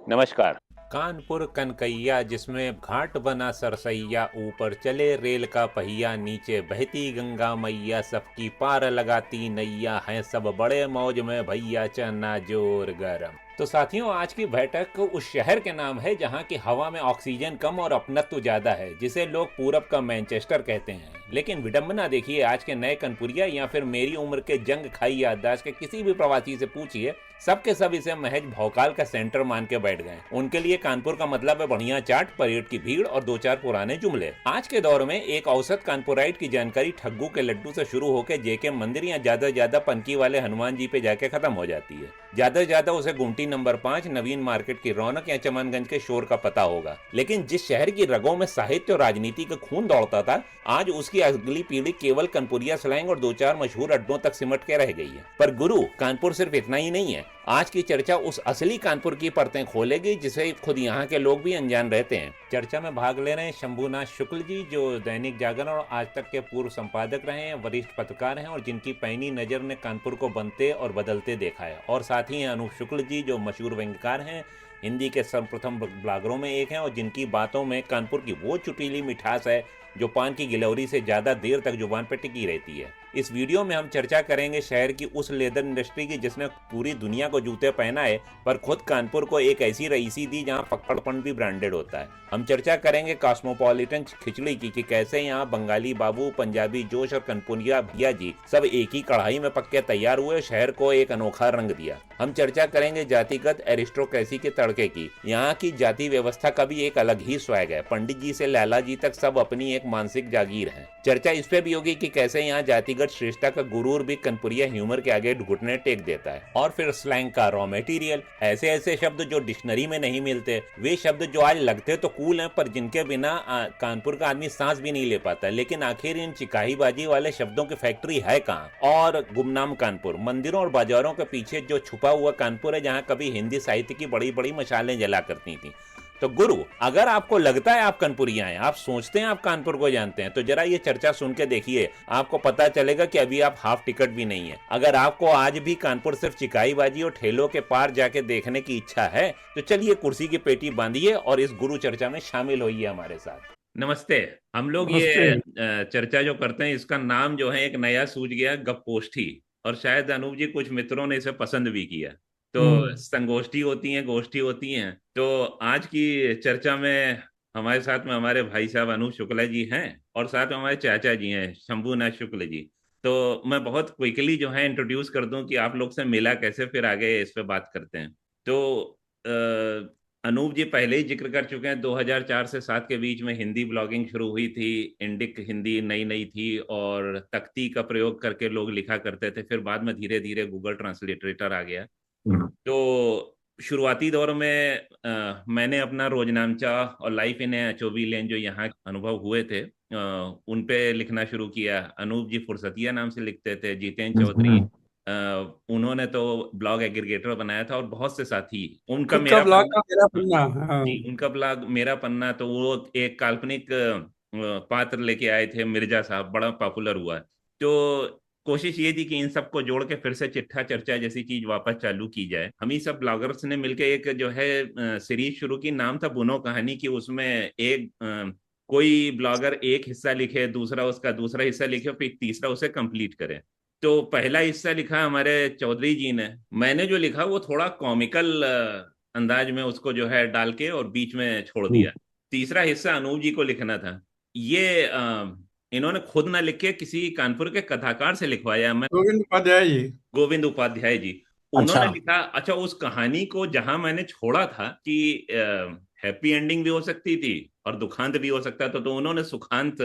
नमस्कार। कानपुर कनकैया जिसमें घाट बना सरसैया, ऊपर चले रेल का पहिया, नीचे बहती गंगा मैया, सबकी पार लगाती नैया, हैं सब बड़े मौज में भैया, चना जोर गरम। तो साथियों, आज की बैठक उस शहर के नाम है जहाँ की हवा में ऑक्सीजन कम और अपनत्व ज्यादा है, जिसे लोग पूरब का मैनचेस्टर कहते हैं। लेकिन विडंबना देखिए, आज के नए कनपुरिया या फिर मेरी उम्र के जंग खाई याददाश्त के किसी भी प्रवासी से पूछिए, सबके सब इसे महज भौकाल का सेंटर मान के बैठ गए। उनके लिए कानपुर का मतलब है बढ़िया चाट, परेड की भीड़ और दो चार पुराने जुमले। आज के दौर में एक औसत कानपुराइट की जानकारी ठग्गू के लड्डू से शुरू होकर जेके मंदिर या ज्यादा से ज्यादा पनकी वाले हनुमान जी पे जाके खत्म हो जाती है। ज्यादा से ज्यादा उसे गुमटी नंबर 5 नवीन मार्केट की रौनक या चमनगंज के शोर का पता होगा। लेकिन जिस शहर की रगों में साहित्य और राजनीति का खून दौड़ता था, आज उसकी अगली पीढ़ी केवल कनपुरिया स्लैंग और दो चार मशहूर अड्डों तक सिमट के रह गई है। पर गुरु, कानपुर सिर्फ इतना ही नहीं है। आज की चर्चा उस असली कानपुर की परतें खोलेगी जिसे खुद यहाँ के लोग भी अनजान रहते हैं। चर्चा में भाग ले रहे हैं शंभुनाथ शुक्ल जी, जो दैनिक जागरण और आज तक के पूर्व संपादक रहे हैं, वरिष्ठ पत्रकार हैं और जिनकी पैनी नजर ने कानपुर को बनते और बदलते देखा है। और साथ ही हैं अनूप शुक्ल जी, जो मशहूर व्यंग्यकार हैं, हिंदी के सर्वप्रथम ब्लॉगरों में एक हैं और जिनकी बातों में कानपुर की वो चुटीली मिठास है जो पान की गिलौरी से ज्यादा देर तक जुबान पर टिकी रहती है। इस वीडियो में हम चर्चा करेंगे शहर की उस लेदर इंडस्ट्री की जिसने पूरी दुनिया को जूते पहनाए, पर खुद कानपुर को एक ऐसी रईसी दी जहां पकड़पन भी ब्रांडेड होता है। हम चर्चा करेंगे कॉस्मोपॉलिटन खिचड़ी की कि कैसे यहाँ बंगाली बाबू, पंजाबी जोश और कनपुरिया भैया जी सब एक ही कढ़ाई में पक के तैयार हुए, शहर को एक अनोखा रंग दिया। हम चर्चा करेंगे जातिगत एरिस्टोक्रेसी के तड़के की। यहाँ की जाति व्यवस्था का भी एक अलग ही स्वैग है। पंडित जी से लैला जी तक सब अपनी एक मानसिक जागीर है। चर्चा इस पे भी होगी कि कैसे यहाँ जातिगत श्रेष्ठता का गुरूर भी कनपुरिया ह्यूमर के आगे घुटने टेक देता है। और फिर स्लैंग का रॉ मटेरियल, ऐसे ऐसे शब्द जो डिक्शनरी में नहीं मिलते, वे शब्द जो आज लगते तो कूल हैं पर जिनके बिना कानपुर का आदमी सांस भी नहीं ले पाता। लेकिन आखिर इन चिकाहीबाजी वाले शब्दों की फैक्ट्री है कहाँ? और गुमनाम कानपुर, मंदिरों और बाजारों के पीछे जो छुपा हुआ कानपुर है जहाँ कभी हिंदी साहित्य की बड़ी बड़ी मशालें जला करती थी। तो गुरु, अगर आपको लगता है आप कानपुरिया हैं, आप सोचते हैं आप कानपुर को जानते हैं, तो जरा ये चर्चा सुन के देखिए, आपको पता चलेगा कि अभी आप हाफ टिकट भी नहीं है। अगर आपको आज भी कानपुर सिर्फ चिकाईबाजी और ठेलों के पार जाके देखने की इच्छा है, तो चलिए कुर्सी की पेटी बांधिए और इस गुरु चर्चा में शामिल होइए हमारे साथ। नमस्ते। हम लोग नमस्ते। ये चर्चा जो करते हैं, इसका नाम जो है एक नया सूझ गया, गप्पोष्ठी। और शायद अनूप जी कुछ मित्रों ने इसे पसंद भी किया। तो संगोष्ठी होती हैं, गोष्ठी होती हैं। तो आज की चर्चा में हमारे साथ में हमारे भाई साहब अनूप शुक्ला जी हैं और साथ में हमारे चाचा जी हैं शंभुनाथ शुक्ल जी। तो मैं बहुत क्विकली जो है इंट्रोड्यूस कर दूं कि आप लोग से मिला कैसे, फिर आगे इस पे बात करते हैं। तो अनूप जी पहले ही जिक्र कर चुके हैं, 2004 से 7 के बीच में हिंदी ब्लॉगिंग शुरू हुई थी। इंडिक हिंदी नई नई थी और तख्ती का प्रयोग करके लोग लिखा करते थे। फिर बाद में धीरे धीरे गूगल ट्रांसलेटर आ गया। तो शुरुआती दौर में मैंने अपना रोजनामचा और लाइफ इन चौबी लेन जो यहाँ अनुभव हुए थे उन पे लिखना शुरू किया। अनूप जी फुर्सतिया नाम से लिखते थे। जितेंद्र चौधरी उन्होंने तो ब्लॉग एग्रीगेटर बनाया था और बहुत से साथी। उनका खुद का मेरा ब्लॉग पन्ना, का मेरा पन्ना। हाँ। जी उनका ब्लॉग मेरा पन्ना, तो वो एक काल्पनिक पात्र लेके आए थे, मिर्जा साहब, बड़ा पॉपुलर हुआ। तो कोशिश ये थी कि इन सबको जोड़ के फिर से चिट्ठा चर्चा जैसी चीज वापस चालू की जाए। हम ही सब ब्लॉगर्स ने मिलकर एक जो है सीरीज शुरू की, नाम था बुनो कहानी की। उसमें एक कोई ब्लॉगर एक हिस्सा लिखे, दूसरा उसका दूसरा हिस्सा लिखे, फिर तीसरा उसे कंप्लीट करे। तो पहला हिस्सा लिखा हमारे चौधरी जी ने। मैंने जो लिखा वो थोड़ा कॉमिकल अंदाज में उसको जो है डाल के और बीच में छोड़ दिया। तीसरा हिस्सा अनूप जी को लिखना था। ये इन्होंने खुद ना लिख के किसी कानपुर के कथाकार से लिखवाया। मैं गोविंद उपाध्याय जी। गोविंद उपाध्याय जी, अच्छा। उन्होंने लिखा। अच्छा, उस कहानी को जहां मैंने छोड़ा था कि हैप्पी एंडिंग भी हो सकती थी और दुखांत भी हो सकता था, तो उन्होंने सुखांत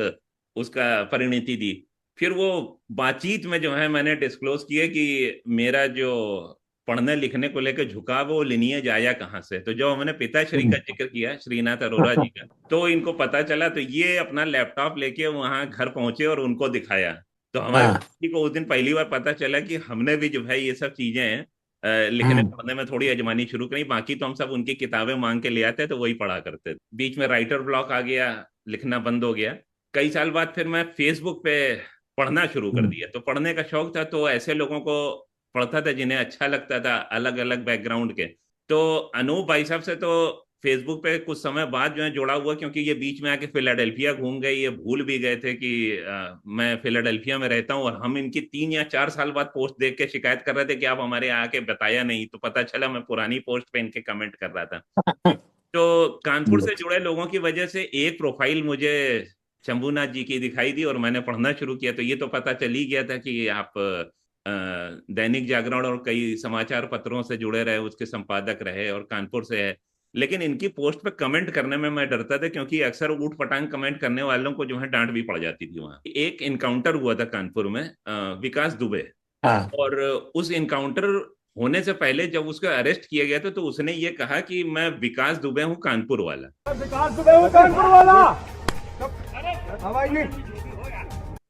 उसका परिणति दी। फिर वो बातचीत में जो है मैंने डिस्क्लोज किया कि मेरा जो पढ़ने लिखने को लेकर झुकाव वो लिनिएज आया कहाँ से। तो जब हमने पिताश्री का जिक्र किया, श्रीनाथ अरोरा जी का, तो इनको पता चला। तो ये अपना लैपटॉप लेके वहां घर पहुंचे और उनको दिखाया। तो हमारे बच्ची को उस दिन पहली बार पता चला कि हमने भी जो है ये सब चीजें लिखने पढ़ने में थोड़ी अजमानी शुरू करी। बाकी तो हम सब उनकी किताबें मांग के ले आते तो वही पढ़ा करते थे। बीच में राइटर ब्लॉक आ गया, लिखना बंद हो गया। कई साल बाद फिर मैं फेसबुक पे पढ़ना शुरू कर दिया। तो पढ़ने का शौक था, तो ऐसे लोगों को पढ़ता था जिन्हें अच्छा लगता था, अलग अलग बैकग्राउंड के। तो अनूप भाई साहब से तो फेसबुक पे कुछ समय बाद जो है जुड़ा हुआ, क्योंकि ये बीच में आके फिलाडेल्फिया घूम गए, ये भूल भी गए थे कि मैं फिलाडेल्फिया में रहता हूँ, और हम इनकी 3 या 4 साल बाद पोस्ट देख के शिकायत कर रहे थे कि आप हमारे यहाँ आके बताया नहीं, तो पता चला मैं पुरानी पोस्ट पे इनके कमेंट कर रहा था। तो कानपुर से जुड़े लोगों की वजह से एक प्रोफाइल मुझे शंभूनाथ जी की दिखाई दी और मैंने पढ़ना शुरू किया, तो ये तो पता चल ही गया था कि आप दैनिक जागरण और कई समाचार पत्रों से जुड़े रहे, उसके संपादक रहे और कानपुर से है। लेकिन इनकी पोस्ट पे कमेंट करने में मैं डरता था, क्योंकि अक्सर ऊट पटांग कमेंट करने वालों को जो है डांट भी पड़ जाती थी। वहां एक इनकाउंटर हुआ था कानपुर में, विकास दुबे, हाँ और उस इनकाउंटर होने से पहले जब उसको अरेस्ट किया गया था, तो उसने ये कहा कि मैं विकास दुबे हूँ कानपुर वाला। विकास दुबे हूँ कानपुर वाला।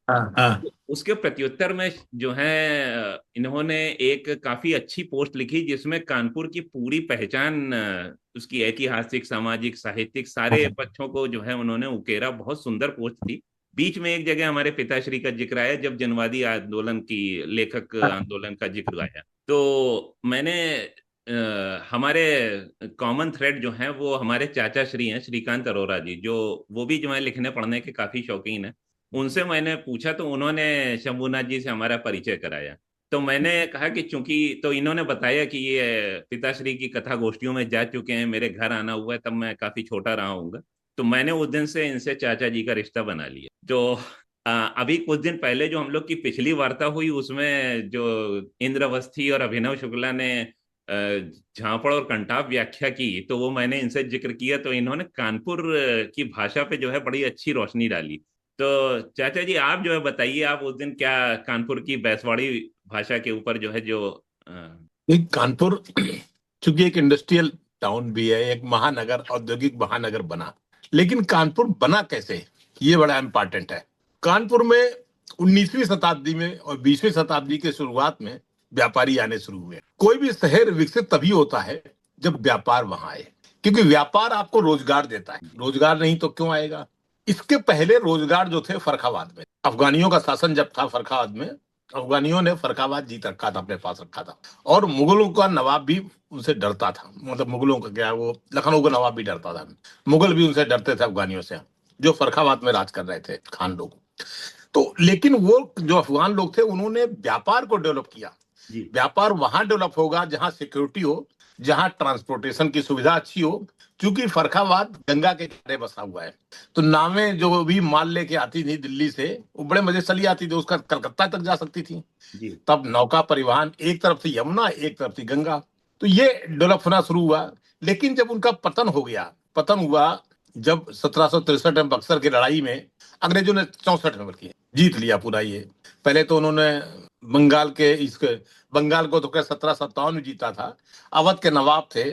हाँ हाँ उसके प्रत्युत्तर में जो है इन्होंने एक काफी अच्छी पोस्ट लिखी, जिसमें कानपुर की पूरी पहचान, उसकी ऐतिहासिक, सामाजिक, साहित्यिक सारे पक्षों को जो है उन्होंने उकेरा। बहुत सुंदर पोस्ट थी। बीच में एक जगह हमारे पिताश्री का जिक्र आया, जब जनवादी आंदोलन की, लेखक आंदोलन का जिक्र आया, तो मैंने हमारे कॉमन थ्रेड जो है वो हमारे चाचा श्री हैं, श्रीकांत अरोरा जी, जो वो भी जो है लिखने पढ़ने के काफी शौकीन है। उनसे मैंने पूछा तो उन्होंने शंभूनाथ जी से हमारा परिचय कराया। तो मैंने कहा कि चूंकि, तो इन्होंने बताया कि ये पिताश्री की कथा गोष्ठियों में जा चुके हैं, मेरे घर आना हुआ है, तब मैं काफी छोटा रहा हूँगा। तो मैंने उस दिन से इनसे चाचा जी का रिश्ता बना लिया। तो अभी कुछ दिन पहले जो हम लोग की पिछली वार्ता हुई, उसमें जो इंद्रवस्थी और अभिनव शुक्ला ने झांपड़ और कंटाप व्याख्या की, तो वो मैंने इनसे जिक्र किया, तो इन्होंने कानपुर की भाषा पे जो है बड़ी अच्छी रोशनी डाली। तो चाचा जी आप जो है बताइए, आप उस दिन क्या कानपुर की बैसवाड़ी भाषा के ऊपर जो है जो एक कानपुर चूंकि एक इंडस्ट्रियल टाउन भी है, एक महानगर, औद्योगिक महानगर बना, लेकिन कानपुर बना कैसे, ये बड़ा इम्पोर्टेंट है। कानपुर में 19वीं शताब्दी में और 20वीं शताब्दी के शुरुआत में व्यापारी आने शुरू हुए। कोई भी शहर विकसित तभी होता है जब व्यापार वहां आए, क्योंकि व्यापार आपको रोजगार देता है। रोजगार नहीं तो क्यों आएगा। इसके पहले रोजगार जो थे फर्रुखाबाद में, अफगानियों का शासन जब था फर्रुखाबाद में, अफगानियों ने फर्रुखाबाद जीत रखा था, अपने पास रखा था, और मुगलों का नवाब भी उनसे डरता था। मतलब मुगलों का क्या, वो लखनऊ का नवाब भी डरता था, मुगल भी उनसे डरते थे, अफगानियों से, जो फर्रुखाबाद में राज कर रहे थे खान लोग। तो लेकिन वो जो अफगान लोग थे, उन्होंने व्यापार को डेवलप किया। जी व्यापार वहां डेवलप होगा जहां सिक्योरिटी हो, जहां ट्रांसपोर्टेशन की सुविधा अच्छी हो। क्योंकि फर्रुखाबाद गंगा के किनारे बसा हुआ है, तो नावें जो भी माल लेके आती थी दिल्ली से, वो बड़े मजे से चली आती थी, उसका कलकत्ता तक जा सकती थी। जी तब नौका परिवहन, एक तरफ थी यमुना, एक तरफ थी गंगा, तो ये डेवलप होना शुरू हुआ। लेकिन जब उनका पतन हो गया, पतन हुआ जब 1763 में बक्सर की लड़ाई में अंग्रेजों ने 64 में बल्कि जीत लिया पूरा ये। पहले तो उन्होंने बंगाल के इसके, बंगाल को तो क्या 1757 में जीता था, अवध के नवाब थे,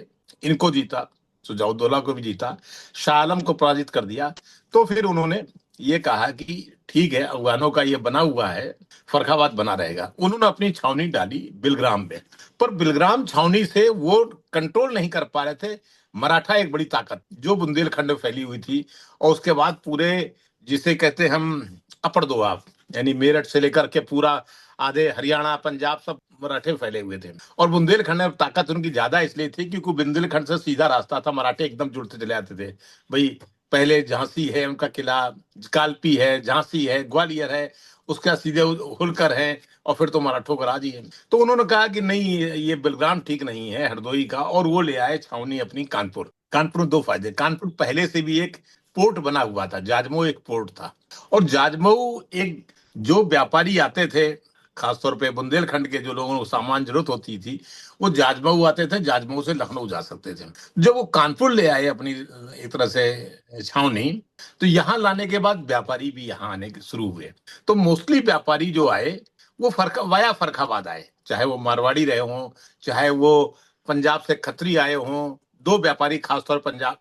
इनको जीता, सुजाउद्दौला को भी जीता, शाह आलम को पराजित कर दिया। तो फिर उन्होंने ये कहा कि ठीक है, अफगानों का ये बना हुआ है, फर्रुखाबाद बना रहेगा। उन्होंने अपनी छावनी डाली बिलग्राम में, पर बिलग्राम छावनी से वो कंट्रोल नहीं कर पा रहे थे मराठा, एक बड़ी ताकत जो बुंदेलखंड में फैली हुई थी। और उसके बाद पूरे, जिसे कहते हैं हम अपर दोआब, यानी मेरठ से लेकर के पूरा आधे हरियाणा, पंजाब, सब मराठे फैले हुए थे। और बुंदेलखंड में ताकत उनकी ज्यादा इसलिए थी क्योंकि बुंदेलखंड से सीधा रास्ता था, मराठे एकदम जुड़ते चले आते थे। भाई पहले झांसी है उनका किला, कालपी है, झांसी है, ग्वालियर है, उसका सीधे होलकर है, और फिर तो मराठों का राज ही है। तो उन्होंने कहा कि नहीं, ये बिलग्राम ठीक नहीं है हरदोई का, और वो ले आए छावनी अपनी कानपुर। कानपुर में दो फायदे, कानपुर पहले से भी एक पोर्ट बना हुआ था, जाजमऊ एक पोर्ट था, और जाजमऊ एक, जो व्यापारी आते थे खासतौर पे बुंदेलखंड के, जो लोगों को सामान जरूरत होती थी, वो जाजमऊ आते थे, जाजमऊ से लखनऊ जा सकते थे। जब वो कानपुर ले आए अपनी एक तरह से छावनी, तो यहाँ लाने के बाद व्यापारी भी यहाँ आने शुरू हुए। तो मोस्टली व्यापारी जो आए वो वाया फर्रुखाबाद आए, चाहे वो मारवाड़ी रहे हों, चाहे वो पंजाब से खत्री आए हों। दो व्यापारी खासतौर पंजाब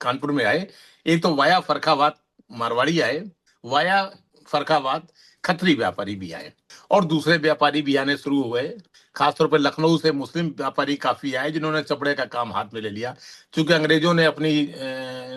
कानपुर में आए, एक तो वाया फर्रुखाबाद मारवाड़ी आए, वाया फर्रुखाबाद खत्री व्यापारी भी आए और दूसरे व्यापारी भी आने शुरू हुए। खासतौर पर लखनऊ से मुस्लिम व्यापारी काफी आए जिन्होंने चमड़े का काम हाथ में ले लिया, क्योंकि अंग्रेजों ने अपनी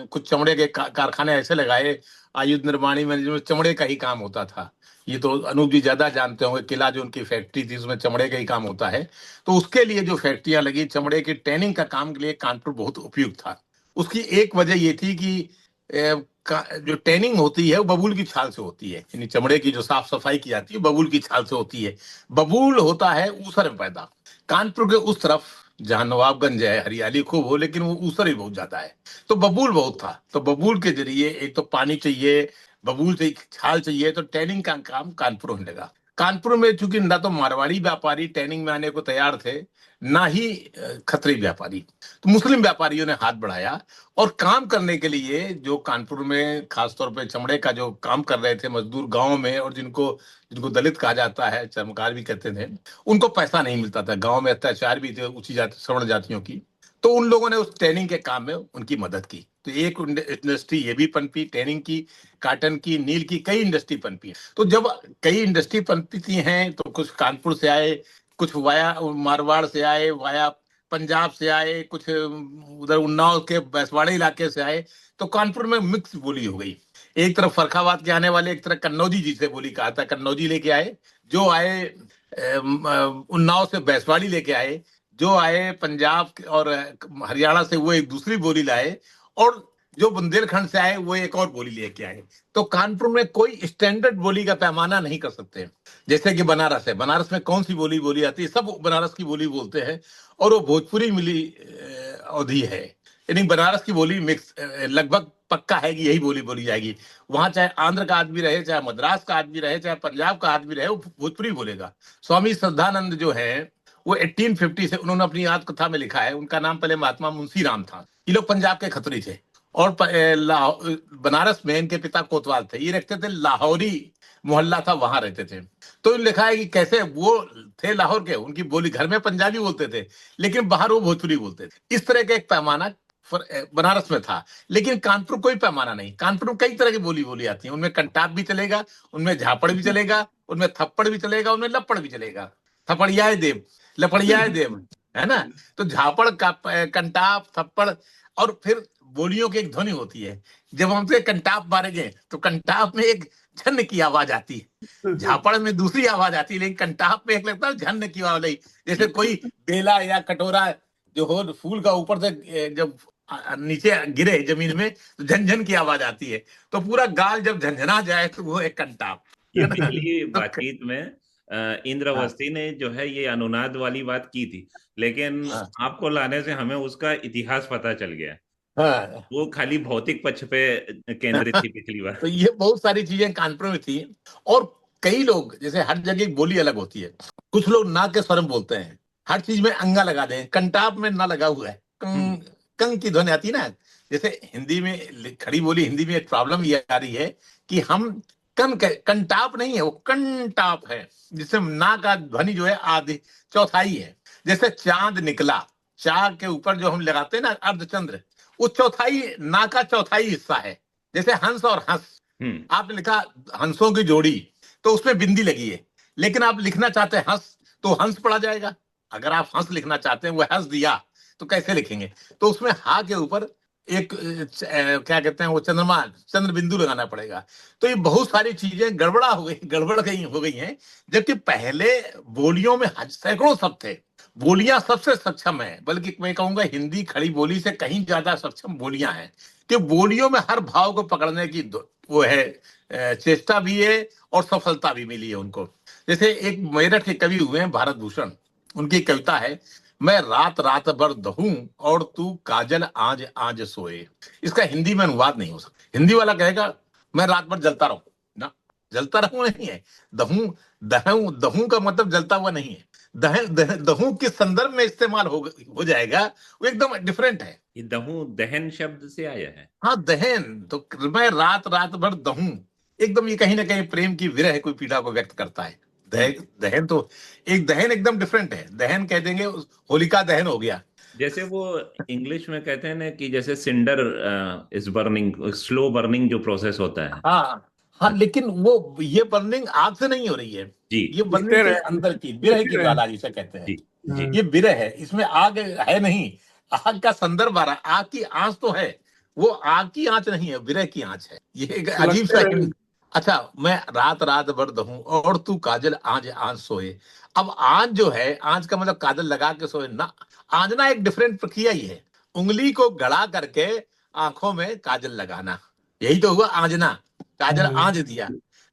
कुछ चमड़े के कारखाने ऐसे लगाए आयुध निर्माणी में जिसमें चमड़े का ही काम होता था। ये तो अनूप जी ज्यादा जानते होंगे, किला जो उनकी फैक्ट्री थी उसमें चमड़े का ही काम होता है। तो उसके लिए जो फैक्ट्रियां लगी चमड़े की ट्रेनिंग का काम के लिए कानपुर बहुत उपयुक्त था। उसकी एक वजह ये थी कि जो ट्रेनिंग होती है वो बबूल की छाल से होती है, यानी चमड़े की जो साफ सफाई की जाती है बबूल की छाल से होती है। बबूल होता है ऊसर में पैदा, कानपुर के उस तरफ जहां नवाबगंज है हरियाली खूब हो, लेकिन वो ऊसर ही बहुत ज्यादा है, तो बबूल बहुत था। तो बबूल के जरिए एक तो पानी चाहिए, बबूल से छाल चाहिए, तो ट्रेनिंग का काम कानपुर होने लगा। कानपुर में चूंकि ना तो मारवाड़ी व्यापारी ट्रेनिंग में आने को तैयार थे, ना ही खत्री व्यापारी, तो मुस्लिम व्यापारियों ने हाथ बढ़ाया और काम करने के लिए जो कानपुर में खासतौर पे चमड़े का जो काम कर रहे थे मजदूर गांव में, और जिनको जिनको दलित कहा जाता है, चर्मकार भी कहते थे, उनको पैसा नहीं मिलता था। गांव में अत्याचार भी थे ऊंची जाति सवर्ण जातियों की, तो उन लोगों ने उस ट्रेनिंग के काम में उनकी मदद की। तो एक इंडस्ट्री ये भी पनपी ट्रेनिंग की, काटन की, नील की, कई इंडस्ट्री पनपी। तो जब कई इंडस्ट्री पनपी हैं तो कुछ कानपुर से आए, कुछ वाया मारवाड़ से आए, वाया पंजाब से आए, कुछ उधर उन्नाव के बैसवाड़े इलाके से आए, तो कानपुर में मिक्स बोली हो गई। एक तरफ फरखाबाद के आने वाले, एक तरफ कन्नौजी जी से बोली कहा था, कन्नौजी लेके आए, जो आए उन्नाव से बैसवाड़ी लेके आए, जो आए पंजाब और हरियाणा से वो एक दूसरी बोली लाए, और जो बुंदेलखंड से आए वो एक और बोली लेके आए। तो कानपुर में कोई स्टैंडर्ड बोली का पैमाना नहीं कर सकते। जैसे कि बनारस है, बनारस में कौन सी बोली बोली आती है, सब बनारस की बोली बोलते हैं, और वो भोजपुरी मिली अवधि है, यानी बनारस की बोली मिक्स लगभग पक्का है कि यही बोली बोली जाएगी। वहां चाहे आंध्र का आदमी रहे, चाहे मद्रास का आदमी रहे, चाहे पंजाब का आदमी रहे, वो भोजपुरी बोलेगा। स्वामी श्रद्धानंद जो है वो 1850 से, उन्होंने अपनी आत्मकथा में लिखा है, उनका नाम पहले महात्मा मुंशी राम था। ये लोग पंजाब के खत्री थे, और बनारस में इनके पिता कोतवाल थे, ये रहते थे लाहौरी मोहल्ला था, वहां रहते थे। तो लिखा है कि कैसे वो थे लाहौर के, उनकी बोली घर में पंजाबी बोलते थे लेकिन बाहर वो भोजपुरी बोलते थे। इस तरह का एक पैमाना बनारस में था। लेकिन कानपुर कोई पैमाना नहीं, कानपुर में कई तरह की बोली बोली आती है, उनमें कंटाप भी चलेगा, उनमें झापड़ भी चलेगा, उनमें थप्पड़ भी चलेगा, उनमें लपड़ भी चलेगा। थपड़ियाए देव, लपड़ियाए देव, है ना। तो झापड़ का कंटाप थप्पड़, और फिर बोलियों की एक ध्वनि होती है। जब हमसे कंटाप मारेंगे तो कंटाप में एक झन्न की आवाज आती है, झापड़ में दूसरी आवाज आती है, लेकिन कंटाप में एक लगता है झन्न की आवाज आई, जैसे कोई बेला या कटोरा जो हो फूल का ऊपर से जब नीचे गिरे जमीन में तो झनझन की आवाज आती है। तो पूरा गाल जब झंझना जाए तो वो एक कंटाप। ये पिछली तो बातचीत में इंद्रावती ने जो है ये अनुनाद वाली बात की थी, लेकिन हाँ, आपको लाने से हमें उसका इतिहास पता चल गया। हाँ। वो खाली भौतिक पक्ष पे केंद्रित थी पिछली बार। तो ये बहुत सारी चीजें कानपुर में थी। और कई लोग, जैसे हर जगह की बोली अलग होती है, कुछ लोग ना के स्वर में बोलते हैं, हर चीज में अंगा लगा दें, कंटाप में ना लगा हुआ है, कंग कंग की ध्वनि आती है ना। जैसे हिंदी में खड़ी बोली, हिंदी में एक प्रॉब्लम ये आ रही है कि हम कंटाप नहीं है, वो कंटाप है, जिससे ना का ध्वनि जो है आधी चौथाई है। जैसे चांद निकला, चा के ऊपर जो हम लगाते हैं ना अर्धचंद्र, वो चौथाई ना का चौथाई हिस्सा है। जैसे हंस और हंस, आपने लिखा हंसों की जोड़ी, तो उसमें बिंदी लगी है, लेकिन आप लिखना चाहते हैं हंस, तो हंस पढ़ा जाएगा। अगर आप हंस लिखना चाहते हैं, वो हंस दिया, तो कैसे लिखेंगे? तो उसमें हा के ऊपर एक क्या कहते हैं वो चंद्रमा, चंद्र बिंदु लगाना पड़ेगा। तो ये बहुत सारी चीजें गड़बड़ गई हो गई हैं, जबकि पहले बोलियों में सैकड़ों शब्द थे। बोलियां सबसे सक्षम है, बल्कि मैं कहूंगा हिंदी खड़ी बोली से कहीं ज्यादा सक्षम बोलियां हैं, कि बोलियों में हर भाव को पकड़ने की वो है चेष्टा भी है और सफलता भी मिली है उनको। जैसे एक मेरठ के कवि हुए हैं भारत भूषण, उनकी कविता है, मैं रात रात भर दहूं और तू काजल आज आज सोए। इसका हिंदी में अनुवाद नहीं हो सकता। हिंदी वाला कहेगा मैं रात भर जलता रहूं, ना, जलता रहूं नहीं है, दहूं दहूं दहूं का मतलब जलता हुआ नहीं है। दहूं किस संदर्भ में इस्तेमाल हो जाएगा, वो एकदम डिफरेंट है। ये दहू दहन शब्द से आया है। हाँ, दहन, तो मैं रात रात भर दहूं, एकदम ये कहीं ना कहीं प्रेम की विरह कोई पीड़ा को व्यक्त करता है। दहन तो एक दहन एकदम डिफरेंट है। दहन कह देंगे होलिका दहन हो गया। जैसे वो इंग्लिश में कहते हैं ना कि जैसे cinder is burning, slow burning जो प्रोसेस होता है, हाँ, हाँ, लेकिन वो ये बर्निंग आग से नहीं हो रही है, जी ये बर्निंग स्थिर कहीं है, अंदर की विरह की स्थिर है। ज्वाला जिसे कहते हैं। जी जी हाँ, ये विरह है, इसमें आग है नहीं, आग का संदर्भ आ रहा है, आग की आंच तो है, वो आग की आंच नहीं है, विरह की आंच है। ये एक अजीब सुलगते सा रहे। अच्छा, मैं रात रात भर दहूं और तू काजल आंच आंच सोए। अब आंच जो है, आंच का मतलब काजल लगा के सोए ना, आंजना एक डिफरेंट प्रक्रिया ही है, उंगली को गड़ा करके आंखों में काजल लगाना, यही तो हुआ आंजना, काजल हाँ, आंच दिया।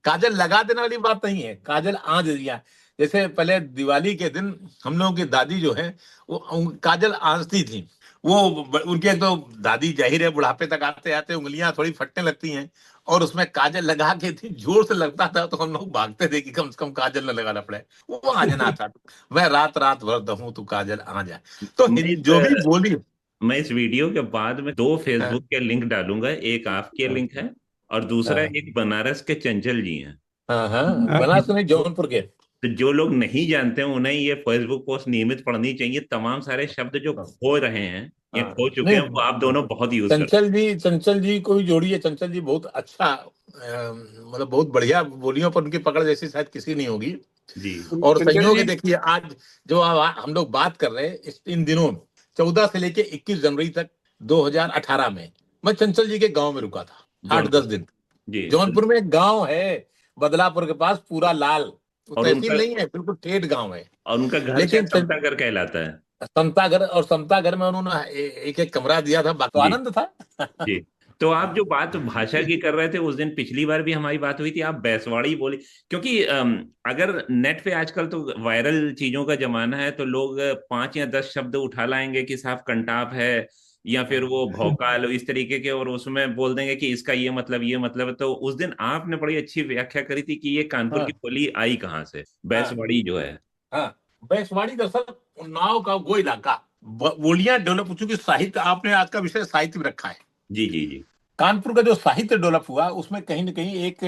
काजल लगा देने वाली बात नहीं है, काजल आंच दिया। जैसे पहले दिवाली के दिन हम लोगों की दादी जो है वो काजल आंचती थी, वो उनके तो दादी जाहिर है बुढ़ापे तक आते आते उंगलियां थोड़ी फटने लगती हैं, और उसमें काजल लगा के थी, जोर से लगता था तो हम लोग भागते थे कि कम से कम काजल न लगाना पड़े, वो आंजना था। मैं रात रात भर दहूं तू काजल आ जाए। तो मैं इस जो भी बोली। मैं इस वीडियो के बाद में 2 हाँ, फेसबुक के लिंक डालूंगा, एक आपके हाँ, लिंक है और दूसरा हाँ, एक बनारस के चंचल जी हैं। हाँ, हाँ, हाँ, बनारस नहीं, जौनपुर के। तो जो लोग नहीं जानते हैं उन्हें ये फेसबुक पोस्ट नियमित पढ़नी चाहिए। तमाम सारे शब्द जो हाँ, खो रहे हैं या हाँ, खो चुके हैं वो आप नहीं, दोनों बहुत यूज करते चंचल जी को भी जोड़िए, चंचल जी बहुत अच्छा, मतलब बहुत बढ़िया बोलियों पर उनकी पकड़ जैसी शायद किसी नहीं होगी। हैं। जी और चंचल संयोग है, जी। देखिए आज जो हम लोग बात कर रहे हैं इन दिनों 14 से लेके 21 जनवरी तक 2018 में मैं चंचल जी के गांव में रुका था 8-10 जौनपुर। दिन। जी जौनपुर में एक गांव है बदलापुर के पास, पूरा लाल, वो और उनका तहसील नहीं है, बिल्कुल ठेठ गांव है। घर शायद लेकिन समतागर कहलाता है। समता घर, और समता घर में उन्होंने एक एक कमरा दिया था, तो जी आनंद था। जी। तो आप जो हाँ, बात भाषा की कर रहे थे, उस दिन पिछली बार भी हमारी बात हुई थी, आप बैसवाड़ी बोली। क्योंकि अगर नेट पे आजकल तो वायरल चीजों का जमाना है, तो लोग 5 या 10 शब्द उठा लाएंगे कि साहब कंटाप है या फिर हाँ, वो भौकाल इस तरीके के, और उसमें बोल देंगे कि इसका ये मतलब है। तो उस दिन आपने बड़ी अच्छी व्याख्या करी थी कि ये कानपुर की हाँ, बोली आई कहाँ से, हाँ, बैसवाड़ी जो है। हाँ। बैसवाड़ी दरअसल उन्नाव का वो इलाका, बोलियां डेवलप हो चुकी, साहित्य, आपने आज का विषय साहित्य में रखा है। जी जी जी कानपुर का जो साहित्य डेवलप हुआ उसमें कहीं ना कहीं एक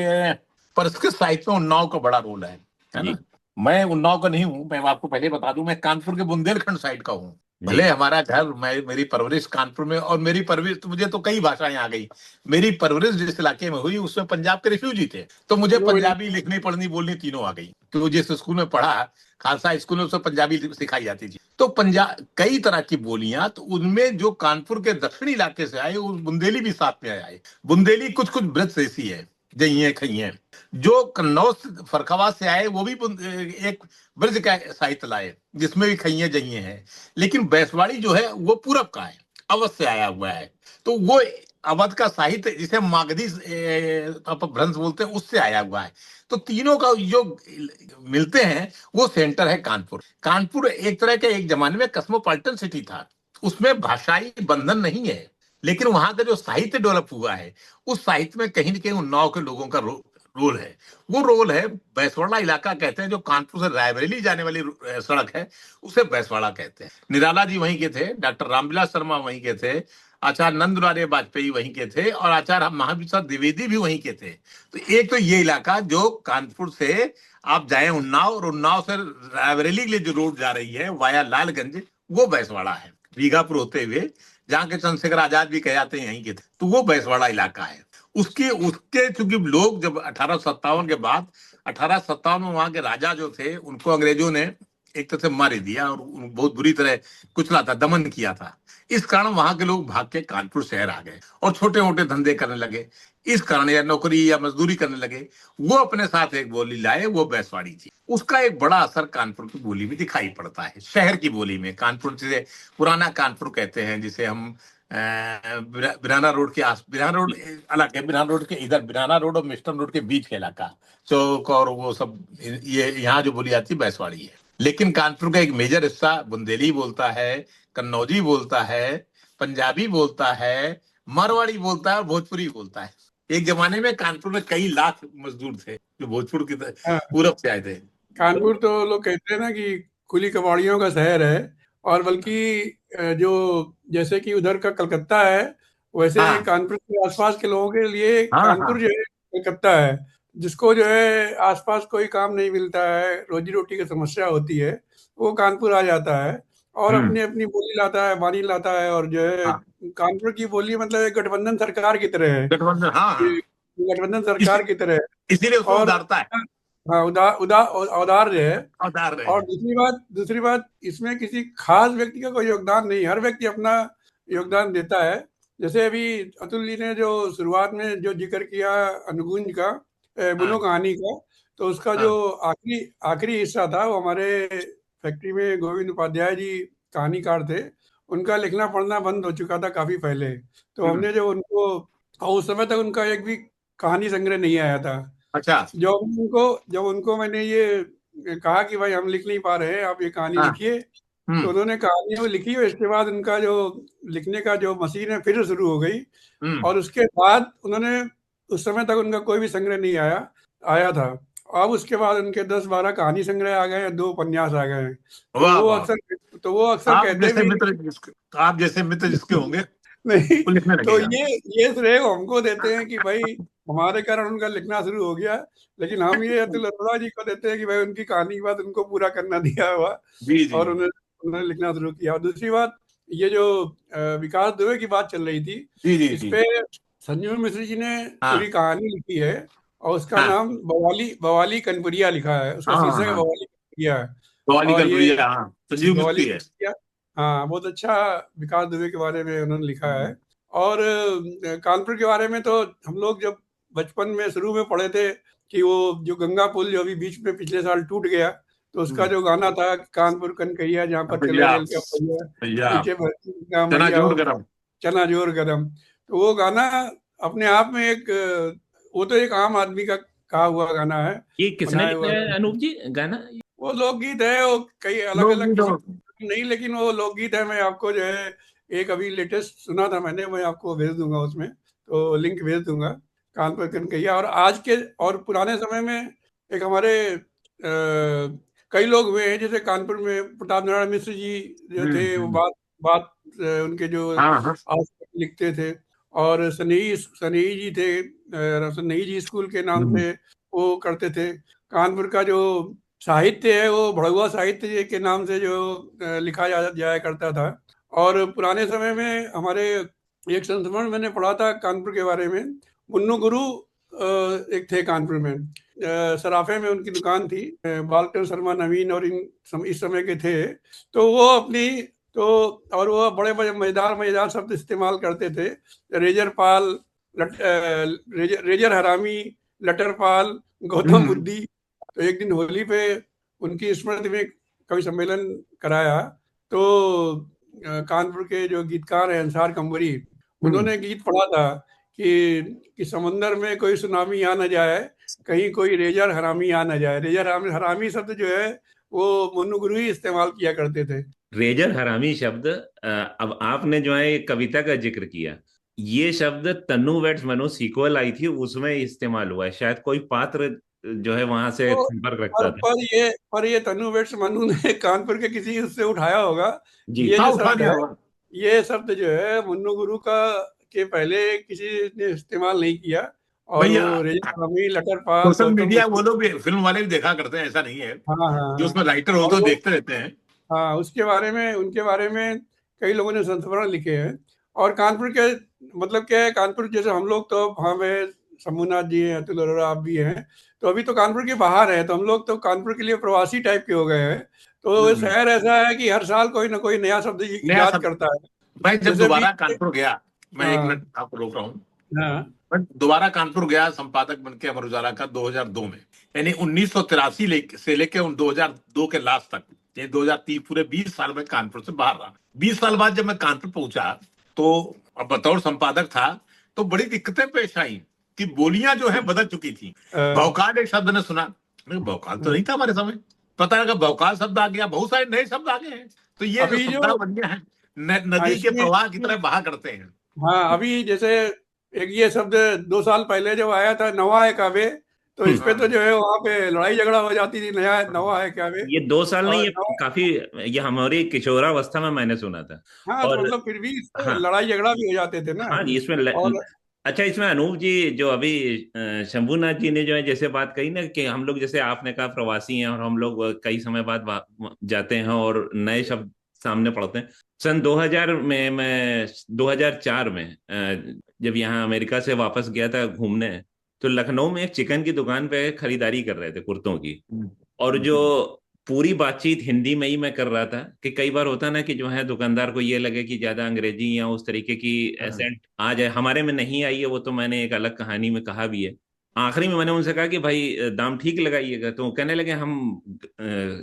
परिष्कृत साहित्य में उन्नाव का बड़ा रोल है जी ना। मैं उन्नाव का नहीं हूं, मैं आपको पहले बता दूं, मैं कानपुर के बुंदेलखंड साइड का हूं। जी भले हमारा घर, मैं मेरी परवरिश कानपुर में, और मेरी परवरिश तो मुझे तो कई भाषाएं आ गई। मेरी परवरिश जिस इलाके में हुई उसमें पंजाब के रिफ्यूजी थे, तो मुझे वही। पंजाबी लिखनी पढ़नी बोलनी तीनों आ गई, क्योंकि जिस स्कूल में पढ़ा, खालसा स्कूल में, उसमें पंजाबी सिखाई जाती थी। तो पंजाब कई तरह की बोलियां, तो उनमें जो कानपुर के दक्षिणी इलाके से आए, उस बुंदेली भी साथ में आए। बुंदेली कुछ कुछ ब्रज ऐसी है, जइए खइए। जो कन्नौज फरखाबाद से आए वो भी एक ब्रज का साहित्य लाए, जिसमें भी खइए जइए हैं। लेकिन बैसवाड़ी जो है वो पूरब का है, अवध से आया हुआ है। तो वो अवध का साहित्य जिसे मागधी अपभ्रंश बोलते हैं, उससे आया हुआ है। तो तीनों का जो मिलते हैं वो सेंटर है कानपुर। कानपुर एक तरह के एक जमाने में कस्मोपॉलिटन सिटी था, उसमें भाषाई बंधन नहीं है, लेकिन वहां का जो साहित्य डेवलप हुआ है, उस साहित्य में कहीं ना कहीं उन्नाव के लोगों का रोल है। वो रोल है, बैसवाड़ा इलाका कहते हैं, जो कानपुर से रायबरेली जाने वाली सड़क है, उसे बैसवाड़ा कहते हैं। निराला जी वहीं के थे, डॉक्टर रामविलास शर्मा वहीं के थे, आचार्य नंदलाल वाजपेयी वहीं के थे, और आचार्य महाविश्व द्विवेदी भी वहीं के थे। तो एक तो ये इलाका जो कानपुर से आप जाए उन्नाव, और उन्नाव से रायबरेली के लिए जो रोड जा रही है वाया लालगंज, वो बैसवाड़ा है, बीघापुर होते हुए, जहाँ के चंद्रशेखर आजाद भी कहे जाते हैं यहीं के थे, तो वो बैसवाड़ा इलाका है। उसके उसके चूंकि लोग जब 1857 के बाद, 1857 में वहां के राजा जो थे उनको अंग्रेजों ने एक तरह से मार ही दिया, और बहुत बुरी तरह कुचला था, दमन किया था। इस कारण वहां के लोग भाग के कानपुर शहर आ गए और छोटे मोटे धंधे करने लगे, इस कारण, या नौकरी या मजदूरी करने लगे। वो अपने साथ एक बोली लाए, वो बैसवाड़ी थी। उसका एक बड़ा असर कानपुर की बोली में दिखाई पड़ता है, शहर की बोली में। कानपुर से पुराना कानपुर कहते हैं, जिसे हम बिराना रोड के आस, बिराना रोड अलग है, बिराना रोड के इधर, बिराना रोड और मिस्टन रोड के बीच का इलाका, चौक और वो सब, ये यहाँ जो बोली जाती है बैसवाड़ी है। लेकिन कानपुर का एक मेजर हिस्सा बुंदेली बोलता है, कन्नौजी बोलता है, पंजाबी बोलता है, मारवाड़ी बोलता है, और भोजपुरी बोलता है। एक जमाने में कानपुर में कई लाख मजदूर थे जो भोजपुर की हाँ, पूरब से आए थे। कानपुर तो लोग कहते हैं ना कि खुली कबाड़ियों का शहर है। और बल्कि जो जैसे कि उधर का कलकत्ता है, वैसे हाँ, कानपुर के आसपास के लोगों के लिए हाँ, कानपुर हाँ, जो है कलकत्ता है। जिसको जो है आसपास कोई काम नहीं मिलता है, रोजी रोटी की समस्या होती है, वो कानपुर आ जाता है और हम्म, अपनी अपनी बोली लाता है, वाणी लाता है। और जो है हाँ, कानपुर की बोली मतलब एक गठबंधन सरकार की तरह है गठबंधन, हाँ, कि हाँ, गठबंधन सरकार की तरह है। इसीलिए उसमें और उदारता है, हाँ, औदार्य है। औदार्य और है। दूसरी बात इसमें किसी खास व्यक्ति का कोई योगदान नहीं, हर व्यक्ति अपना योगदान देता है। जैसे अभी अतुल जी ने जो शुरुआत में जो जिक्र किया अनुगुंज का, बुनो हाँ कहानी का, तो उसका जो हाँ। आखिरी आखिरी हिस्सा था वो हमारे फैक्ट्री में गोविंद उपाध्याय जी कहानीकार थे, उनका लिखना पढ़ना बंद हो चुका था काफी पहले। तो हम्म, हमने जो उनको, और उस समय तक उनका एक भी कहानी संग्रह नहीं आया था। अच्छा। जब उनको मैंने ये कहा कि भाई हम लिख नहीं पा रहे हैं, आप ये कहानी हाँ। लिखिए, तो हम्म उन्होंने कहानी वो लिखी और इसके बाद उनका जो लिखने का जो मशीन है फिर शुरू हो गई। हम्म। और उसके बाद उन्होंने, उस समय तक उनका कोई भी संग्रह नहीं आया था। अब उसके बाद उनके 10-12 कहानी संग्रह आ गए हैं, 2 उपन्यास आ गए हैं। तो वाह वो वाह। अक्सर तो वो अक्सर आप कहते जैसे भी मित्र आप जैसे मित्र जिसके होंगे नहीं। वो लिखने तो लगेगा। ये श्रेय हमको देते हैं कि भाई हमारे कारण उनका लिखना शुरू हो गया। लेकिन हम ये अतुल अरोड़ा जी को देते हैं कि भाई उनकी कहानी के बाद उनको पूरा करना दिया हुआ, जी जी और उन्होंने लिखना शुरू किया। और दूसरी बात, ये जो विकास दुबे की बात चल रही थी, जी जी इस जी। पे संजीव मिश्र जी ने पूरी हाँ कहानी लिखी है, और उसका हाँ नाम बवाली बवाली कनपुरिया लिखा है, उसका हाँ हाँ शीर्षक है हाँ। बवाली कनपुरिया है। कव्वाली और ये गणप्रिया, हाँ संजीव बवाली मिस्त्री है। कनपुरिया, हाँ, बहुत अच्छा विकास दुबे के बारे में उन्होंने लिखा है। और कानपुर के बारे में तो हम लोग जब बचपन में शुरू में पढ़े थे कि वो जो गंगा पुल जो अभी बीच में पिछले साल टूट गया, तो उसका हम्म, जो गाना था, कानपुर कनकैया जहाँ पर चले भैया रेल का पहिया, भैया नीचे बहती गंगा चना मैया जोर हो गरम। चना जोर कदम। तो वो गाना अपने आप में एक, वो तो एक आम आदमी का कहा हुआ गाना है, ये किसने बनाया लिखा हुआ है गाना। अनूप जी गाना? वो लोकगीत है, वो कई अलग अलग लोकगीत किसी और नहीं, लेकिन वो लोकगीत है। मैं आपको जो है एक अभी लेटेस्ट सुना था मैंने, मैं आपको भेज दूंगा, उसमें तो लिंक भेज दूंगा। कानपुर कनकैया। और आज के और पुराने समय में एक हमारे कई लोग हुए हैं, जैसे कानपुर में प्रताप नारायण मिश्र जी जो थे, वो बात बात उनके जो हाँ हाँ। आज तक लिखते थे। और सनेही सनेही जी थे, सनेही जी स्कूल के नाम हम्म, से वो करते थे। कानपुर का जो साहित्य है वो भड़ुआ साहित्य जी के नाम से जो लिखा जाया करता था। और पुराने समय में हमारे एक संस्मरण मैंने पढ़ा था कानपुर के बारे में, मुन्नू गुरु एक थे कानपुर में, सराफे में उनकी दुकान थी, बालकर शर्मा नवीन और इस समय के थे। तो वो अपनी, तो और वो बड़े बड़े मजेदार मजेदार शब्द इस्तेमाल करते थे, रेजर पाल, रेजर हरामी, लटर पाल, गौतम हम्म, बुद्धि। तो एक दिन होली पे उनकी स्मृति में कवि सम्मेलन कराया। तो कानपुर के जो गीतकार हैं अंसार कंवरी, हम्म। उन्होंने गीत पढ़ा था कि समंदर में कोई सुनामी आ न जाए, कहीं कोई रेजर हरामी आ न जाए। रेजर हरामी हरामी शब्द जो है वो मुन्नू गुरु ही इस्तेमाल किया करते थे। रेजर हरामी शब्द, अब आपने जो है एक कविता का जिक्र किया, ये शब्द तन्नू वेड्स मनु सीक्वल आई थी उसमें इस्तेमाल हुआ है, शायद कोई पात्र जो है वहां से तो संपर्क रखता था। पर ये तनु वेट्स मनु ने कानपुर के किसी उससे उठाया होगा। जी। ये हाँ जो उठा शब्द लिया है, होगा। ये शब्द जो है मुन्नू गुरु का के पहले किसी ने इस्तेमाल नहीं किया। और भैया वो रेजा हरामी, लटर पाल, सोशल गौतम मीडिया वो बुद्ध। लोग भी, फिल्म वाले भी देखा करते हैं, ऐसा नहीं है। हाँ हाँ जो हाँ। उसमें राइटर होते और हैं वो वो, देखते रहते हैं। हाँ, उनके बारे में कई लोगों ने संस्मरण लिखे हैं। और कानपुर के, मतलब क्या है, कानपुर जैसे हम लोग तो, हमें शंभुनाथ जी हैं, अतुल अरोड़ा आप भी हैं, तो अभी तो कानपुर के बाहर हैं, तो हम लोग तो कानपुर के लिए प्रवासी टाइप के हो गए हैं। तो हम्म। शहर ऐसा है कि हर साल कोई ना कोई नया शब्द नया इजाद सब। करता है। मैं जब जैसे दोबारा बीच, कानपुर गया, मैं एक हाँ मिनट आपको रोक रहा हूँ। हाँ मैं दोबारा कानपुर गया संपादक बन के अमर उजाला का 2002 में, यानी 1983 से लेके 2002 के लास्ट तक, यानी 2003, पूरे 20 साल में कानपुर से बाहर रहा। 20 साल बाद जब मैं कानपुर पहुंचा, तो अब बतौर संपादक था, तो बड़ी दिक्कतें पेश आई कि बोलियां जो है बदल चुकी थी। हाँ भौकाल एक शब्द ने सुना, मैंने कहा, भौकाल तो नहीं था हमारे समय। पता लगा भौकाल शब्द आ गया, बहुत सारे नए शब्द आ गए हैं। तो ये जो अभी जो, शब्दावलियां हैं हाँ, नदी के इसमें, प्रवाह की तरह बहा करते हैं। हाँ, अभी जैसे एक ये शब्द 2 साल पहले जब आया था, नवा है कावे, तो इस पे तो हाँ जो है वहां पे लड़ाई झगड़ा हो जाती थी, नया हाँ। नवा है कावे। ये 2 साल नहीं, और ये काफी, ये हमारी किशोरावस्था में मैंने सुना था। हाँ, तो और मतलब फिर भी इससे हाँ, लड़ाई झगड़ा भी हो जाते थे ना। हाँ जी, इसमें और अच्छा, इसमें अनूप जी जो अभी शंभूनाथ जी ने जो है जैसे बात कही ना कि हम लोग जैसे आपने कहा प्रवासी हैं और हम लोग कई समय बाद जाते हैं और नए शब्द सामने पड़ते हैं। सन 2000 में, मैं 2004 में जब यहाँ अमेरिका से वापस गया था घूमने, तो लखनऊ में एक चिकन की दुकान पे खरीदारी कर रहे थे कुर्तों की, और जो पूरी बातचीत हिंदी में ही मैं कर रहा था कि कई बार होता ना कि जो है दुकानदार को ये लगे कि ज्यादा अंग्रेजी या उस तरीके की एसेंट आ जाए, हमारे में नहीं आई है, वो तो मैंने एक अलग कहानी में कहा भी है। आखिरी में मैंने उनसे कहा कि भाई दाम ठीक लगाइएगा, तो वो कहने लगे हम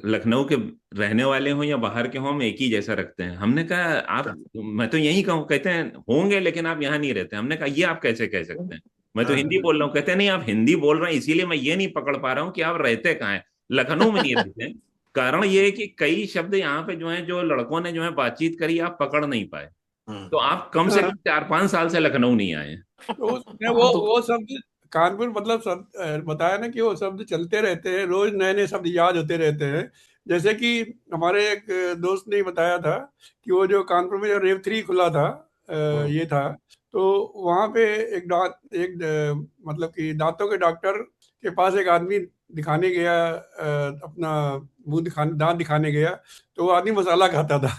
लखनऊ के रहने वाले हों या बाहर के हों, हम एक ही जैसा रखते हैं। हमने कहा आप, मैं तो यही कहूँ, कहते हैं होंगे लेकिन आप यहाँ नहीं रहते। हमने कहा ये आप कैसे कह सकते हैं, मैं तो हिंदी बोल रहा हूँ। कहते हैं नहीं, आप हिंदी बोल रहे हैं इसीलिए मैं ये नहीं पकड़ पा रहा हूँ कि आप रहते कहाँ हैं, लखनऊ में नहीं रहते। कारण ये है कि कई शब्द यहाँ पे जो है, जो लड़कों ने जो है बातचीत करी, आप पकड़ नहीं पाए। तो आप कम से हाँ, कम 4-5 साल से लखनऊ नहीं आए। तो उसमें वो शब्द कानपुर मतलब शब्द बताया ना कि वो शब्द चलते रहते हैं, रोज नए नए शब्द याद होते रहते हैं। जैसे कि हमारे एक दोस्त ने बताया था कि वो जो कानपुर में जो रेव 3 खुला था, ये था, तो वहाँ पे मतलब कि दांतों के डॉक्टर के पास एक आदमी दिखाने गया, अपना मुंह दिखाने, दांत दिखाने गया, तो वो आदमी मसाला खाता था।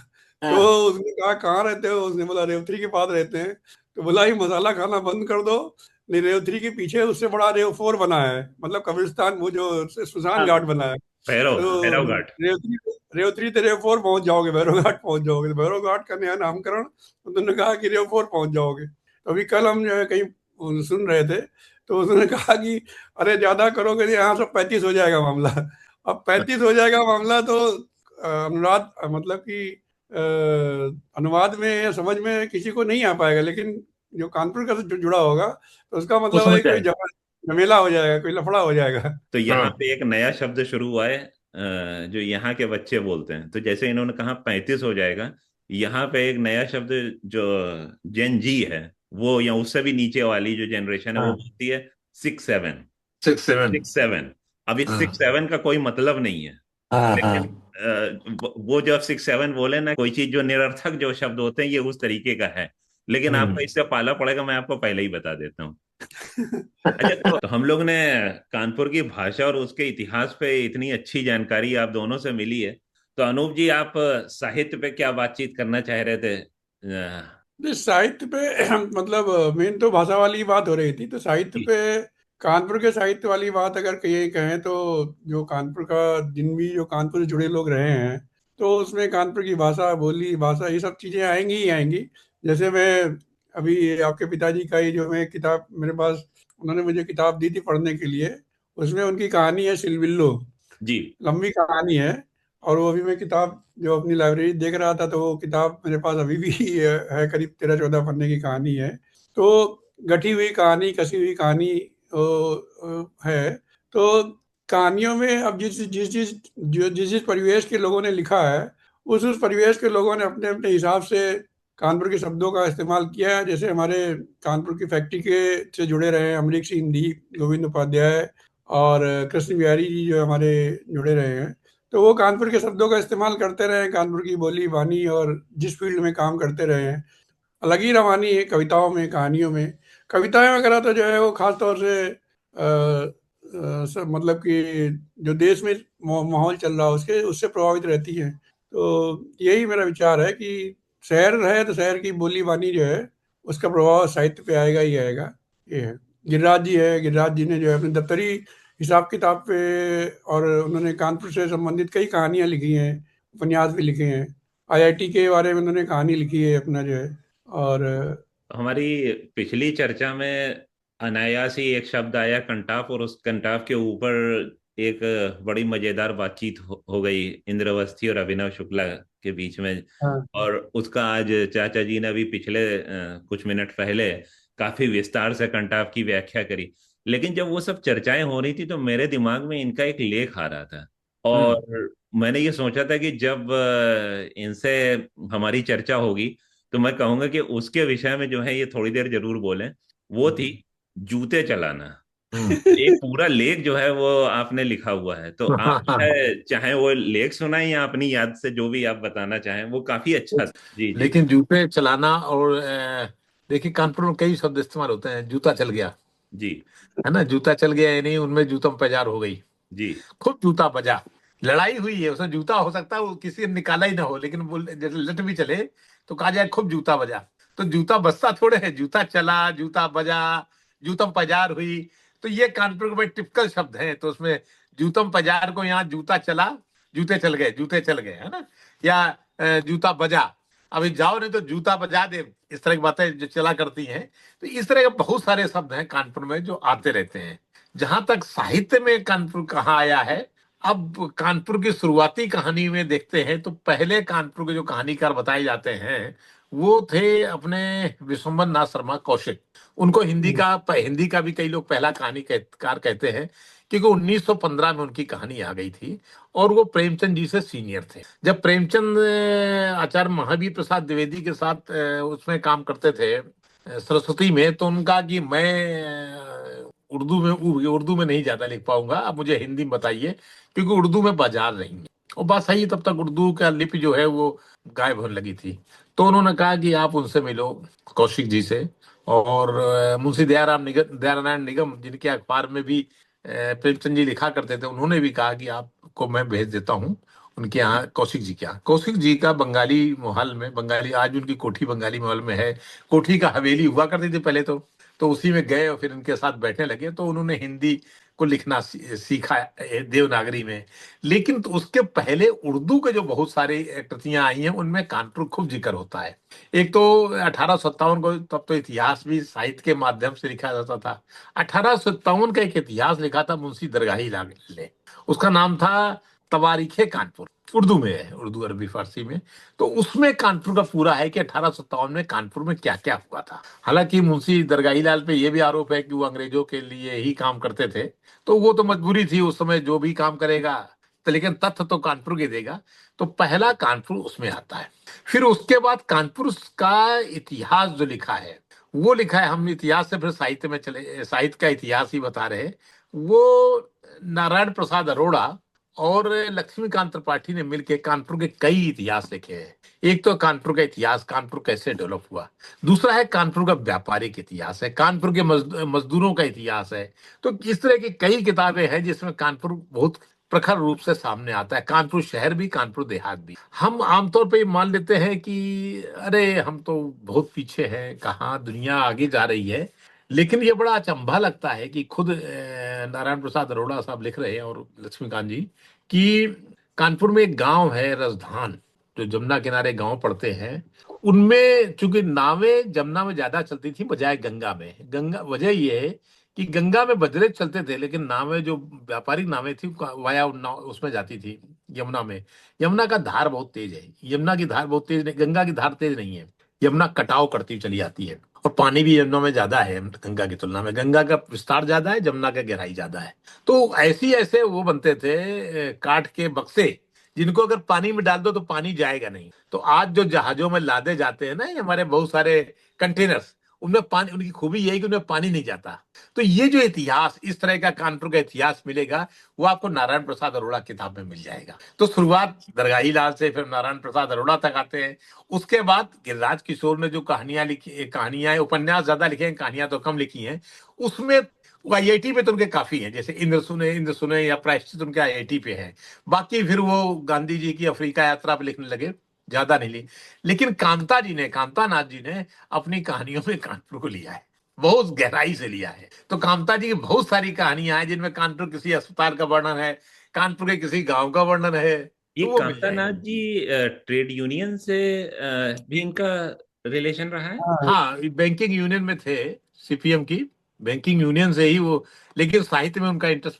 तो उसने कहा कहाँ रहते हो, उसने बोला रेव 3 के पास रहते हैं। तो बोला ये मसाला खाना बंद कर दो, नहीं रेव 3 के पीछे उससे बड़ा रेव 4 बना है, मतलब कब्रिस्तान, वो जो सुसान घाट बना है। भैरव तो भैरव घाट। रेव 3 तो रेव 4 पहुंच जाओगे, भैरव घाट पहुंच जाओगे, तो भैरव घाट का नया नामकरण, तो उन्होंने कहा कि रेव 4 पहुंच जाओगे। तो अभी कल हम जो है कहीं सुन रहे थे, तो उन्होंने कहा कि अरे ज्यादा करोगे तो यहाँ सब 35 हो जाएगा मामला। अब 35 हो जाएगा मामला, तो अनुवाद मतलब कि अनुवाद में या समझ में किसी को नहीं आ पाएगा, लेकिन जो कानपुर का जो जुड़ा होगा तो उसका वो मतलब समझ है कोई जाएगा। झमेला हो जाएगा, कोई लफड़ा हो जाएगा। तो यहाँ हाँ। पे एक नया शब्द शुरू हुआ है, जो यहाँ के बच्चे बोलते हैं। तो जैसे इन्होंने कहा 35 हो जाएगा, यहाँ पे एक नया शब्द जो जेन जी है, वो या उससे भी नीचे वाली जो जनरेशन है, वो हाँ। बोलती है 6-7। 6-7। 6-7। अब इस हाँ 6-7 का कोई मतलब नहीं है, हाँ हाँ। लेकिन वो जब 6-7 बोले ना, कोई चीज जो निरर्थक जो शब्द होते हैं, ये उस तरीके का है। लेकिन आपको इससे पाला पड़ेगा, मैं आपको पहले ही बता देता हूँ। अच्छा, तो हम लोग ने कानपुर की भाषा और उसके इतिहास पे इतनी अच्छी जानकारी आप दोनों से मिली है, तो अनूप जी, आप साहित्य पे क्या बातचीत करना चाह रहे थे? इस साहित्य पे मतलब मेन तो भाषा वाली बात हो रही थी, तो साहित्य जी पे कानपुर के साहित्य वाली बात अगर ये कहें तो जो कानपुर का दिन भी जो कानपुर से जुड़े लोग रहे हैं, तो उसमें कानपुर की भाषा, बोली, भाषा, ये सब चीज़ें आएंगी ही आएंगी। जैसे मैं अभी आपके पिताजी का ही जो मैं किताब मेरे पास, उन्होंने मुझे किताब दी थी पढ़ने के लिए, उसमें उनकी कहानी है सिलबिल्लो, जी लंबी कहानी है। और वो अभी मैं किताब जो अपनी लाइब्रेरी देख रहा था, तो वो किताब मेरे पास अभी भी है, करीब 13-14 पन्ने की कहानी है। तो गठी हुई कहानी, कसी हुई कहानी है। तो कहानियों में अब जिस परिवेश के लोगों ने लिखा है, उस परिवेश के लोगों ने अपने अपने हिसाब से कानपुर के शब्दों का इस्तेमाल किया है। जैसे हमारे कानपुर की फैक्ट्री के से जुड़े रहे हैं अमरीक सिंह दी, गोविंद उपाध्याय और कृष्ण बिहारी जी जो हमारे जुड़े रहे हैं, तो वो कानपुर के शब्दों का इस्तेमाल करते रहे हैं, कानपुर की बोली बानी और जिस फील्ड में काम करते रहे हैं। अलग ही रवानी है कविताओं में, कहानियों में। कविताएं वगैरह तो जो है वो खास तौर से मतलब कि जो देश में माहौल चल रहा है उसके उससे प्रभावित रहती है। तो यही मेरा विचार है कि शहर है तो शहर की बोली बानी जो है उसका प्रभाव साहित्य पे आएगा ही आएगा। ये है। गिरिराज जी है, गिरिराज जी ने जो है अपने दफ्तरी हिसाब किताब पे, और उन्होंने कानपुर से संबंधित कई कहानियां लिखी हैं, उपन्यास भी लिखे हैं। आईआईटी के बारे में उन्होंने कहानी लिखी है अपना जो है। और हमारी पिछली चर्चा में अनायास ही एक शब्द आया कंटाप, और उस कंटाप के ऊपर एक बड़ी मजेदार बातचीत हो गई इंद्रवस्थी और अभिनव शुक्ला के बीच में। हाँ, और उसका आज चाचा जी ने अभी पिछले कुछ मिनट पहले काफी विस्तार से कंटाप की व्याख्या करी। लेकिन जब वो सब चर्चाएं हो रही थी, तो मेरे दिमाग में इनका एक लेख आ रहा था, और मैंने ये सोचा था कि जब इनसे हमारी चर्चा होगी, तो मैं कहूंगा कि उसके विषय में जो है ये थोड़ी देर जरूर बोलें। वो थी जूते चलाना। एक पूरा लेख जो है वो आपने लिखा हुआ है, तो आप जो है चाहे वो लेख सुनाएं या अपनी याद से जो भी आप बताना चाहें, वो काफी अच्छा था। जी जी लेकिन जूते चलाना और देखिए कानपुर में कई शब्द इस्तेमाल होते हैं। जूता चल गया, जी है ना, जूता चल गया, यानी उनमें जूतम पैजार हो गई। जी खूब जूता बजा, लड़ाई हुई है, उसमें जूता हो सकता है वो किसी ने निकाला ही ना हो, लेकिन जैसे लट भी चले तो कहा जाए खूब जूता बजा। तो जूता बजता थोड़े है, जूता चला, जूता बजा, जूतम पैजार हुई। तो ये कानपुर के बड़े टिपिकल शब्द हैं। तो उसमें जूतम पजार को यहाँ जूता चला, जूते चल गए, जूते चल गए, है ना, या जूता बजा, अभी जाओ नहीं तो जूता बजा दे, इस तरह की बातें जो चला करती हैं। तो इस तरह के बहुत सारे शब्द हैं कानपुर में जो आते रहते हैं। जहां तक साहित्य में कानपुर कहाँ आया है, अब कानपुर की शुरुआती कहानी में देखते हैं तो पहले कानपुर के जो कहानीकार बताए जाते हैं वो थे अपने विश्वम्भर नाथ शर्मा कौशिक। उनको हिंदी का भी कई लोग पहला कहानीकार कहते हैं, क्योंकि 1915 में उनकी कहानी आ गई थी और वो प्रेमचंद जी से सीनियर थे। जब प्रेमचंद आचार्य महावीर प्रसाद द्विवेदी के साथ उसमें काम करते थे सरस्वती में, तो उनका कि मैं उर्दू में नहीं ज्यादा लिख पाऊंगा, अब मुझे हिंदी में बताइए, क्योंकि उर्दू में बाजार नहीं है। और बात सही है, तब तक उर्दू का लिपि जो है वो गायब होने लगी थी। तो उन्होंने कहा कि आप उनसे मिलो, कौशिक जी से। और मुंशी दयानारायण निगम, जिनके अखबार में भी प्रेमचंद जी लिखा करते थे, उन्होंने भी कहा कि आपको मैं भेज देता हूँ उनके यहाँ, कौशिक जी के यहाँ। कौशिक जी का बंगाली महल में, बंगाली आज उनकी कोठी बंगाली महल में है, कोठी का हवेली हुआ करती थी पहले तो उसी में गए और फिर उनके साथ बैठने लगे। तो उन्होंने हिंदी को लिखना सीखा देवनागरी में। लेकिन तो उसके पहले उर्दू के जो बहुत सारे कृतियां आई हैं उनमें कानपुर खूब जिक्र होता है। एक तो 1857 को, तब तो इतिहास भी साहित्य के माध्यम से लिखा जाता था। 1857 का एक इतिहास लिखा था मुंशी दरगाही लाल ने, उसका नाम था तवारीखे कानपुर, उर्दू में है, उर्दू अरबी फारसी में। तो उसमें कानपुर का पूरा है कि 1857 में कानपुर में क्या क्या हुआ था। हालांकि मुंशी दरगाही लाल पे ये भी आरोप है कि वो अंग्रेजों के लिए ही काम करते थे, तो वो तो मजबूरी थी उस समय, जो भी काम करेगा, तो लेकिन तथ्य तो कानपुर के देगा। तो पहला कानपुर उसमें आता है। फिर उसके बाद कानपुर का इतिहास जो लिखा है वो लिखा है, हम इतिहास से फिर साहित्य में चले, साहित्य का इतिहास ही बता रहे, वो नारायण प्रसाद अरोड़ा और लक्ष्मीकांत त्रिपाठी ने मिलकर कानपुर के कई इतिहास लिखे हैं। एक तो कानपुर का इतिहास, कानपुर कैसे डेवलप हुआ। दूसरा है कानपुर का व्यापारिक इतिहास है, कानपुर के मजदूरों का इतिहास है। तो इस तरह की कई किताबें हैं जिसमें कानपुर बहुत प्रखर रूप से सामने आता है। कानपुर शहर भी, कानपुर देहात भी। हम आमतौर पे मान लेते हैं कि अरे हम तो बहुत पीछे हैं, कहाँ दुनिया आगे जा रही है। लेकिन ये बड़ा अचंभा लगता है कि खुद नारायण प्रसाद अरोड़ा साहब लिख रहे हैं और लक्ष्मीकांत जी कि कानपुर में एक गांव है रसधान, जो जमुना किनारे गांव पड़ते हैं, उनमें चूंकि नावें जमुना में ज्यादा चलती थी बजाय गंगा में। गंगा, वजह ये है कि गंगा में बजरे चलते थे, लेकिन नावें जो व्यापारिक नावें थी वाया उसमें जाती थी यमुना में। यमुना का धार बहुत तेज है, यमुना की धार बहुत तेज नहीं, गंगा की धार तेज नहीं है। यमुना कटाव करती चली आती है और पानी भी यमुना में ज्यादा है गंगा की तुलना में। गंगा का विस्तार ज्यादा है, जमुना का गहराई ज्यादा है। तो ऐसे वो बनते थे काठ के बक्से, जिनको अगर पानी में डाल दो तो पानी जाएगा नहीं। तो आज जो जहाजों में लादे जाते हैं ना हमारे बहुत सारे कंटेनर्स, उनमें पानी, उनकी खूबी यही कि उनमें पानी नहीं जाता। तो ये जो इतिहास, इस तरह का कानपुर का इतिहास मिलेगा, वो आपको नारायण प्रसाद अरोड़ा किताब में मिल जाएगा। तो शुरुआत दरगाही लाल से फिर नारायण प्रसाद अरोड़ा तक आते हैं। उसके बाद गिरिराज किशोर ने जो कहानियां लिखी, कहानियां, उपन्यास ज्यादा लिखे हैं, कहानियां तो कम लिखी हैं। उसमें आईआईटी पे तो उनके काफी हैं, जैसे इंद्र सुने या प्रायश्चित उनके आईआईटी पे है। बाकी फिर वो गांधी जी की अफ्रीका यात्रा पे लिखने लगे, ज्यादा नहीं ली। लेकिन कांता नाथ जी ने अपनी कहानियों में कानपुर को लिया है, बहुत गहराई से लिया है। तो कांता जी की बहुत सारी कहानियां हैं जिनमें कानपुर किसी अस्पताल का वर्णन है, कानपुर के किसी गांव का वर्णन है। ये तो वो मिल कांतानाथ जाएगी। जी ट्रेड यूनियन से भी इनका रिलेशन रहा है। हाँ, बैंकिंग यूनियन में थे, सीपीएम की बैंकिंग यूनियन से ही वो। लेकिन साहित्य में उनका इंटरेस्ट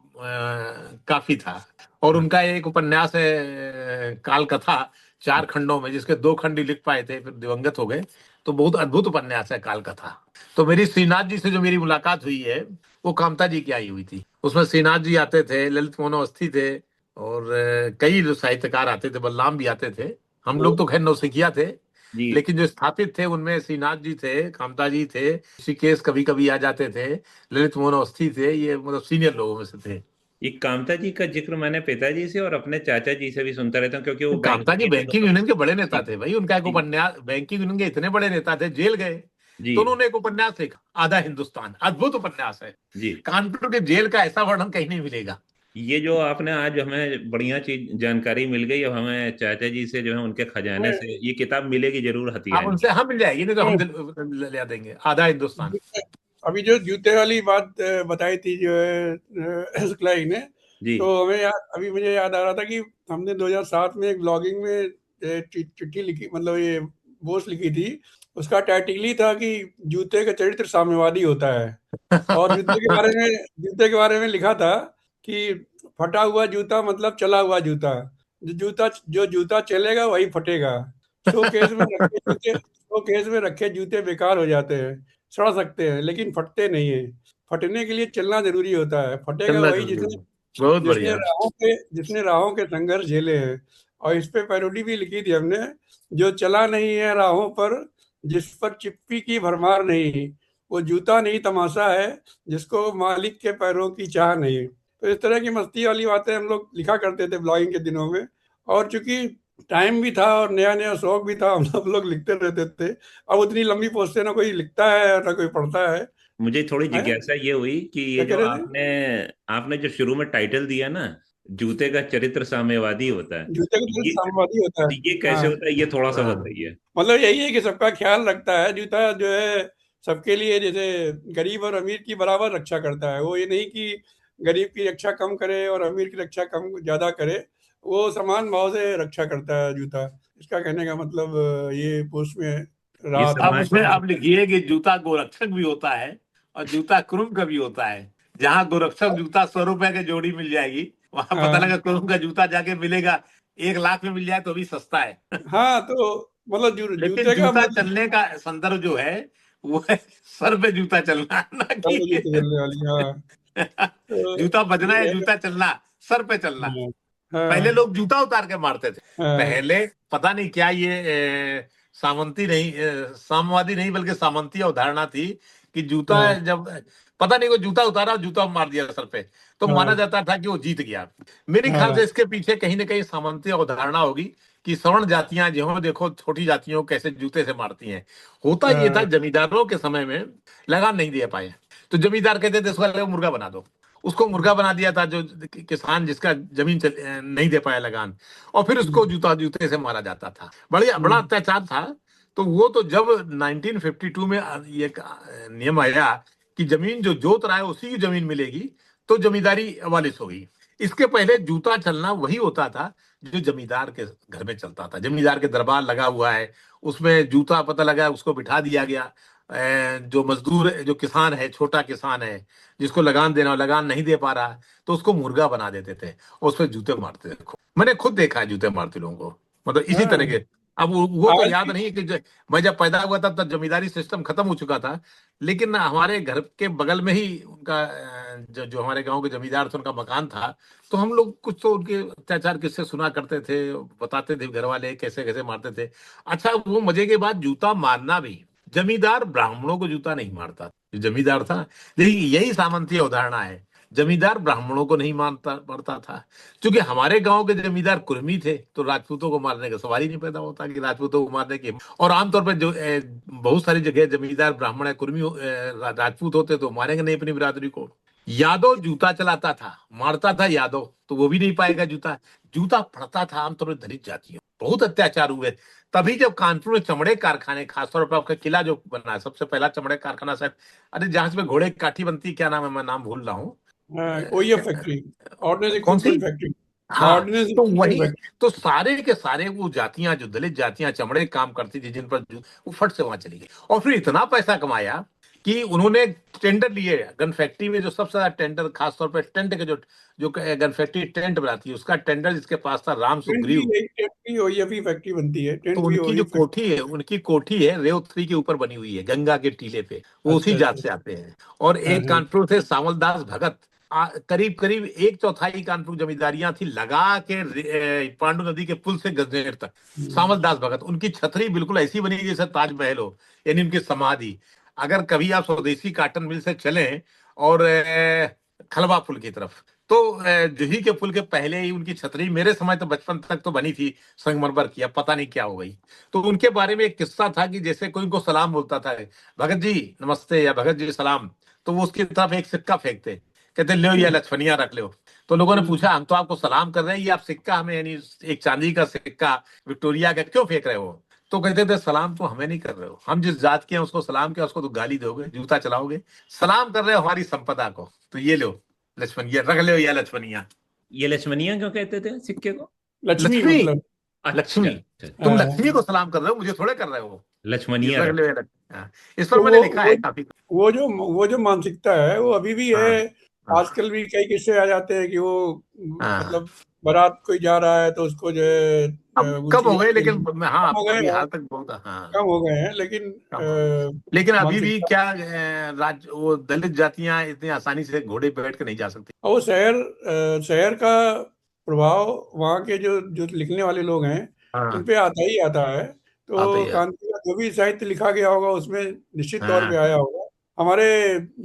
काफी था। और उनका एक उपन्यास है काल कथा, 4 खंडों में, जिसके 2 खंड ही लिख पाए थे, फिर दिवंगत हो गए। तो बहुत अद्भुत उपन्यास है काल कथा। तो मेरी श्रीनाथ जी से जो मेरी मुलाकात हुई है वो कामता जी की आई हुई थी। उसमें श्रीनाथ जी आते थे, ललित मोहन अवस्थी थे, और कई जो साहित्यकार आते थे, बलराम भी आते थे। हम लोग तो खैर नौसिखिया थे, जी लेकिन जो स्थापित थे उनमें श्रीनाथ जी थे, कामता जी थे, ऋषिकेश कभी कभी आ जाते थे, ललित मोहन अवस्थी थे। ये मतलब सीनियर लोगों में से थे। ये कामता जी का जिक्र मैंने पिताजी से और अपने चाचा जी से भी सुनता रहता हूँ, क्योंकि वो कामता जी बैंकिंग यूनियन के बड़े नेता थे भाई। उनका एक जी उपन्यास, बैंकिंग यूनियन के इतने बड़े नेता थे, जेल गए जी तो उन्होंने एक उपन्यास लिखा, आधा हिंदुस्तान, अद्भुत उपन्यास है। जी। कानपुर के जेल का ऐसा वर्णन कहीं नहीं मिलेगा। ये जो आपने आज हमें बढ़िया चीज जानकारी मिल गई, अब हमें चाचा जी से जो है उनके खजाने से ये किताब मिलेगी जरूर आप हथियार उनसे, की। हाँ मिल जाएगी, नहीं तो हम ले देंगे, आधा हिंदुस्तान। अभी जो जूते वाली बात बताई थी जो है शुक्ला जी ने, जी तो अभी मुझे याद आ रहा था कि हमने 2007 में एक ब्लॉगिंग में चिट्ठी लिखी, मतलब ये पोस्ट लिखी थी। उसका टाइटल ही था कि जूते का चरित्र साम्यवादी होता है। और जूते के बारे में लिखा था कि फटा हुआ जूता मतलब चला हुआ जूता, जो जूता चलेगा वही फटेगा। शोकेस में रखे जूते बेकार हो जाते हैं, सड़ सकते हैं, लेकिन फटते नहीं है। फटने के लिए चलना जरूरी होता है। फटेगा चलना वही जरूरी है। बहुत बढ़िया। जिसने राहों के संघर्ष झेले हैं। और इस पे पैरोडी भी लिखी थी हमने, जो चला नहीं है राहों पर, जिस पर चिप्पी की भरमार नहीं, वो जूता नहीं तमाशा है, जिसको मालिक के पैरों की चाह नहीं। तो इस तरह की मस्ती वाली बातें हम लोग लिखा करते थे ब्लॉगिंग के दिनों में। और चूंकि टाइम भी था और नया नया शौक भी था, हम लोग लिखते रहते थे। अब उतनी लंबी पोस्टें ना कोई लिखता है और ना कोई पढ़ता है। मुझे थोड़ी हैं? जिज्ञासा ये हुई कि ये क्या कह जो रहे थे? आपने आपने जो शुरू में टाइटल दिया ना, जूते का चरित्र साम्यवादी होता है, जूते का तो ये साम्यवादी होता है। ये कैसे हाँ, होता है, ये थोड़ा सा हाँ। बताइए। मतलब यही है कि सबका ख्याल रखता है जूता जो है, सबके लिए। जैसे गरीब और अमीर की बराबर रक्षा करता है वो, ये नहीं कि गरीब की रक्षा कम करे और अमीर की रक्षा कम ज्यादा करे। वो समान भाव से रक्षा करता है जूता। इसका कहने का मतलब ये पोस्ट में ये रहा था। अब समाज उसमें आप लिखिए कि जूता गोरक्षक भी होता है और जूता कुरुम का भी होता है। जहाँ गोरक्षक जूता 100 रुपए की जोड़ी मिल जाएगी, वहां पता हाँ लगा कुरुम का जूता जाके मिलेगा 1 लाख में मिल जाए तो भी सस्ता है। हाँ, तो मतलब लेकिन जूते का जूता मतलब चलने का संदर्भ जो है वो है सर पे जूता चलना, ना कि जूते चलने वाली। हाँ, तो जूता बजना या ये जूता चलना, सर पे चलना। है। पहले हाँ लोग जूता उतार के मारते थे। हाँ पहले पता नहीं क्या ये सामंती नहीं, सामवादी नहीं बल्कि सामंती अवधारणा थी कि जूता हाँ जब, पता नहीं, वो जूता उतारा और जूता मार दिया सर पे, तो माना हाँ जाता था कि वो जीत गया। मेरे ख्याल हाँ से इसके पीछे कहीं ना कहीं सामंती अवधारणा होगी कि सवर्ण जातियां जो देखो छोटी जातियों को कैसे जूते से मारती हैं। होता ये था, हाँ जमींदारों के समय में लगान नहीं दे पाए, तो जमींदार कहते थे इसको मुर्गा बना दो। उसको मुर्गा बना दिया था जो किसान जिसका जमीन नहीं दे पाया लगान, और फिर उसको जूते से मारा जाता था। बढ़िया, बड़ा अत्याचार था। तो वो तो जब 1952 में ये नियम आया कि जमीन जो जोत रहा है उसी की जमीन मिलेगी, तो जमींदारी वालिस हो गई। इसके पहले जूता चलना वही होता था जो जमींदार के घर में चलता था। जमींदार के दरबार लगा हुआ है, उसमें जूता पता लगा उसको बिठा दिया गया। जो मजदूर, जो किसान है, छोटा किसान है, जिसको लगान देना हो, लगान नहीं दे पा रहा, तो उसको मुर्गा बना देते थे और उस पर जूते मारते थे। मैंने खुद देखा है जूते मारते लोगों को, मतलब इसी तरह हाँ। के। अब वो तो आज याद भी नहीं है कि मैं जब पैदा हुआ था तब जमींदारी सिस्टम खत्म हो चुका था। लेकिन हमारे घर के बगल में ही उनका जो हमारे गांव के जमींदार थे उनका मकान था। तो हम लोग कुछ तो उनके अत्याचार किस्से सुना करते थे, बताते थे घर वाले कैसे कैसे मारते थे। अच्छा, वो मजे की बात, जूता मारना भी, जमींदार ब्राह्मणों को जूता नहीं मारता। जो जमींदार था, देखिए यही सामंती अवधारणा है, जमींदार ब्राह्मणों को नहीं मारता था। क्योंकि हमारे गांव के जमींदार कुर्मी थे, तो राजपूतों को मारने का सवाल ही नहीं पैदा होता कि राजपूतों को मारने की। और आमतौर पर जो बहुत सारी जगह जमींदार ब्राह्मण है, कुर्मी राजपूत होते तो मारेंगे नहीं अपनी बिरादरी को। यादव जूता चलाता था, मारता था यादव, तो वो भी नहीं पाएगा जूता। जूता पड़ता था आमतौर पर दलित जातियों, बहुत अत्याचार हुए। तभी जब कानपुर में चमड़े कारखाने, खासतौर पर आपका किला जो बना है, सबसे पहला चमड़े कारखाना शायद, अरे जहां से घोड़े की काठी बनती, क्या नाम है, मैं नाम भूल रहा हूँ। ओईएफ फैक्ट्री, ऑर्डिनेंस कौन सी? Equipment factory. हाँ, ऑर्डिनेंस तो इक्विपमेंट वही, फैक्ट्री। तो सारे के सारे वो जातियां, जो दलित जातियां चमड़े का काम करती थी, जिन पर वो फट से वहां चली गई। और फिर इतना पैसा कमाया कि उन्होंने टेंडर लिए गन फैक्ट्री में। जो सबसे ज्यादा टेंडर, खासतौर पर टेंट के जो जो गन फैक्ट्री टेंट बनाती है, उसका टेंडर जिसके पास था, राम सुग्रीव। टेंट भी ओईएफ ही फैक्ट्री बनती है, तो टेंट भी उनकी जो ओईएफ फैक्ट्री। कोठी है, उनकी कोठी है रेव 3 के ऊपर बनी हुई है, गंगा के टीले पे। वो उसी अच्छा जात अच्छा। से आते हैं। और हाँ एक हाँ। कानपुर थे सावलदास भगत। करीब करीब एक चौथाई कानपुर जमींदारियां थी लगा के पांडु नदी के पुल से गजनेर तक। हम्म, सावलदास भगत, उनकी छतरी बिल्कुल ऐसी बनी जैसे ताजमहल हो, यानी उनकी समाधि। अगर कभी आप स्वदेशी काटन मिल से चलें और खलवा पुल की तरफ, तो जूही के पुल के पहले ही उनकी छतरी, मेरे समय तो बचपन तक तो बनी थी संगमरमर की, अब पता नहीं क्या हो गई। तो उनके बारे में एक किस्सा था कि जैसे कोई उनको सलाम बोलता था, भगत जी नमस्ते या भगत जी सलाम, तो वो उसकी तरफ एक सिक्का फेंकते, कहते लो या लक्ष्मणिया रख लो। तो लोगों ने हम्म, पूछा, हम तो आपको सलाम कर रहे हैं, ये आप सिक्का हमें, यानी एक चांदी का सिक्का विक्टोरिया का क्यों फेंक रहे हो? तो कहते थे सलाम तो हमें नहीं कर रहे हो, हम जिस जात के हैं उसको सलाम किया, उसको तो गाली दोगे, जूता चलाओगे, सलाम कर रहे हो हमारी संपदा को, तो ये लो लक्ष्मण, ये रख लो या लक्ष्मणिया। ये लक्ष्मणिया क्यों कहते थे सिक्के को? लक्ष्मी लक्ष्मी, मतलब। अच्छा लक्ष्मी, अच्छा। तुम हाँ, लक्ष्मी को सलाम कर रहे हो, मुझे थोड़े कर रहे हो, ये लक्ष्मणिया रख रख। लो या हाँ। इस पर तो मैंने लिखा वो है काफी। वो जो वो जो मानसिकता है वो अभी भी है। हाँ हाँ आजकल भी कई किस्से आ जाते हैं कि वो हाँ। मतलब बारात कोई जा रहा है तो उसको जो है अब कम ऊंची हो गए, जात के लेकिन लोग हाँ कम हो गए हैं, बिहार तक बहुत, हाँ कम हो गए हैं, लेकिन कम हो गए। लेकिन अभी भी मानसिकता। क्या राज्य वो दलित जातियां इतनी आसानी से घोड़े पे बैठ के नहीं जा सकती। और वो शहर का प्रभाव वहाँ के जो जो लिखने वाले लोग हैं उन हाँ पे आता ही आता है। आता तो ही है। कांति का जो भी साहित्य लिखा गया होगा उसमें निश्चित तौर पे हाँ आया होगा। हमारे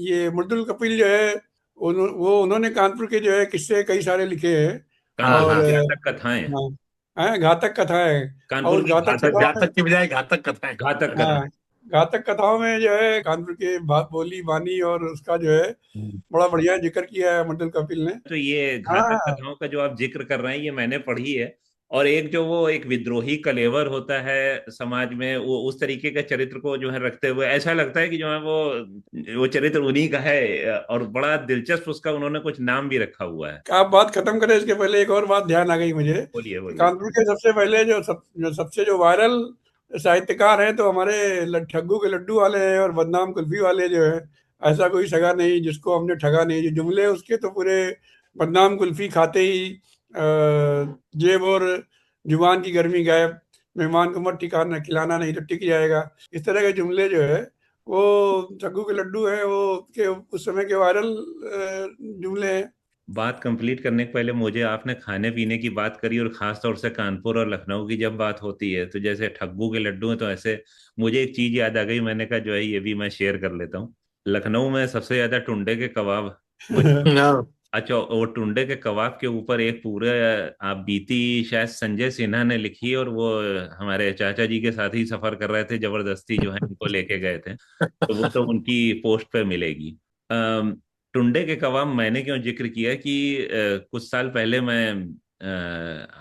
ये मृदुल कपिल जो है वो उन्होंने कानपुर के जो है किस्से कई सारे लिखे हैं। हाँ कानपुर और की हाँ। घातक कथाएं। हाँ, हैं, घातक कथाएं। और कानपुर उस की घातक घातक, कथाओं में घातक की बजाय घातक कथाएं। घातक हाँ, कथाएं। घातक कथाओं में जो है कानपुर के बात बोली बानी और उसका जो है बड़ा बढ़िया जिक्र किया है मृदुल कपिल ने। तो ये घातक हाँ, कथाओं का जो आप जिक्र कर रहे हैं ये मैंने पढ़ी है। और एक जो वो एक विद्रोही कलेवर होता है समाज में, वो उस तरीके के चरित्र को जो है रखते हुए ऐसा लगता है कि जो है वो चरित्र उन्हीं का है, और बड़ा दिलचस्प उसका उन्होंने कुछ नाम भी रखा हुआ है। आप बात खत्म करें इसके पहले एक और बात ध्यान आ गई मुझे बोलिए कि बोलिए। कानपुर के सबसे पहले जो सबसे जो वायरल साहित्यकार हैं तो हमारे ठग्गू के लड्डू वाले हैं और बदनाम कुल्फी वाले जो है। ऐसा कोई सगा नहीं जिसको हमने ठगा नहीं, जो जुमले उसके तो पूरे बदनाम कुल्फी खाते ही जेब और जुबान की गर्मी गायब, मेहमान को मत ठिकाना खिलाना नहीं तो टिक जाएगा, इस तरह के जुमले जो है वो ठग्गू के लड्डू हैं वो के उस समय के वायरल जुमले हैं। बात कंप्लीट करने के पहले मुझे आपने खाने पीने की बात करी, और खास तौर से कानपुर और लखनऊ की जब बात होती है तो जैसे ठग्गू के लड्डू हैं, तो ऐसे मुझे एक चीज याद आ गई, मैंने कहा जो है ये भी मैं शेयर कर लेता हूँ। लखनऊ में सबसे ज्यादा टुंडे के कबाब मशहूर। हाँ अच्छा, वो टुंडे के कबाब के ऊपर एक पूरे आप बीती शायद संजय सिन्हा ने लिखी, और वो हमारे चाचा जी के साथ ही सफर कर रहे थे, जबरदस्ती जो है उनको लेके गए थे, तो वो तो उनकी पोस्ट पे मिलेगी। टुंडे के कबाब मैंने क्यों जिक्र किया कि कुछ साल पहले मैं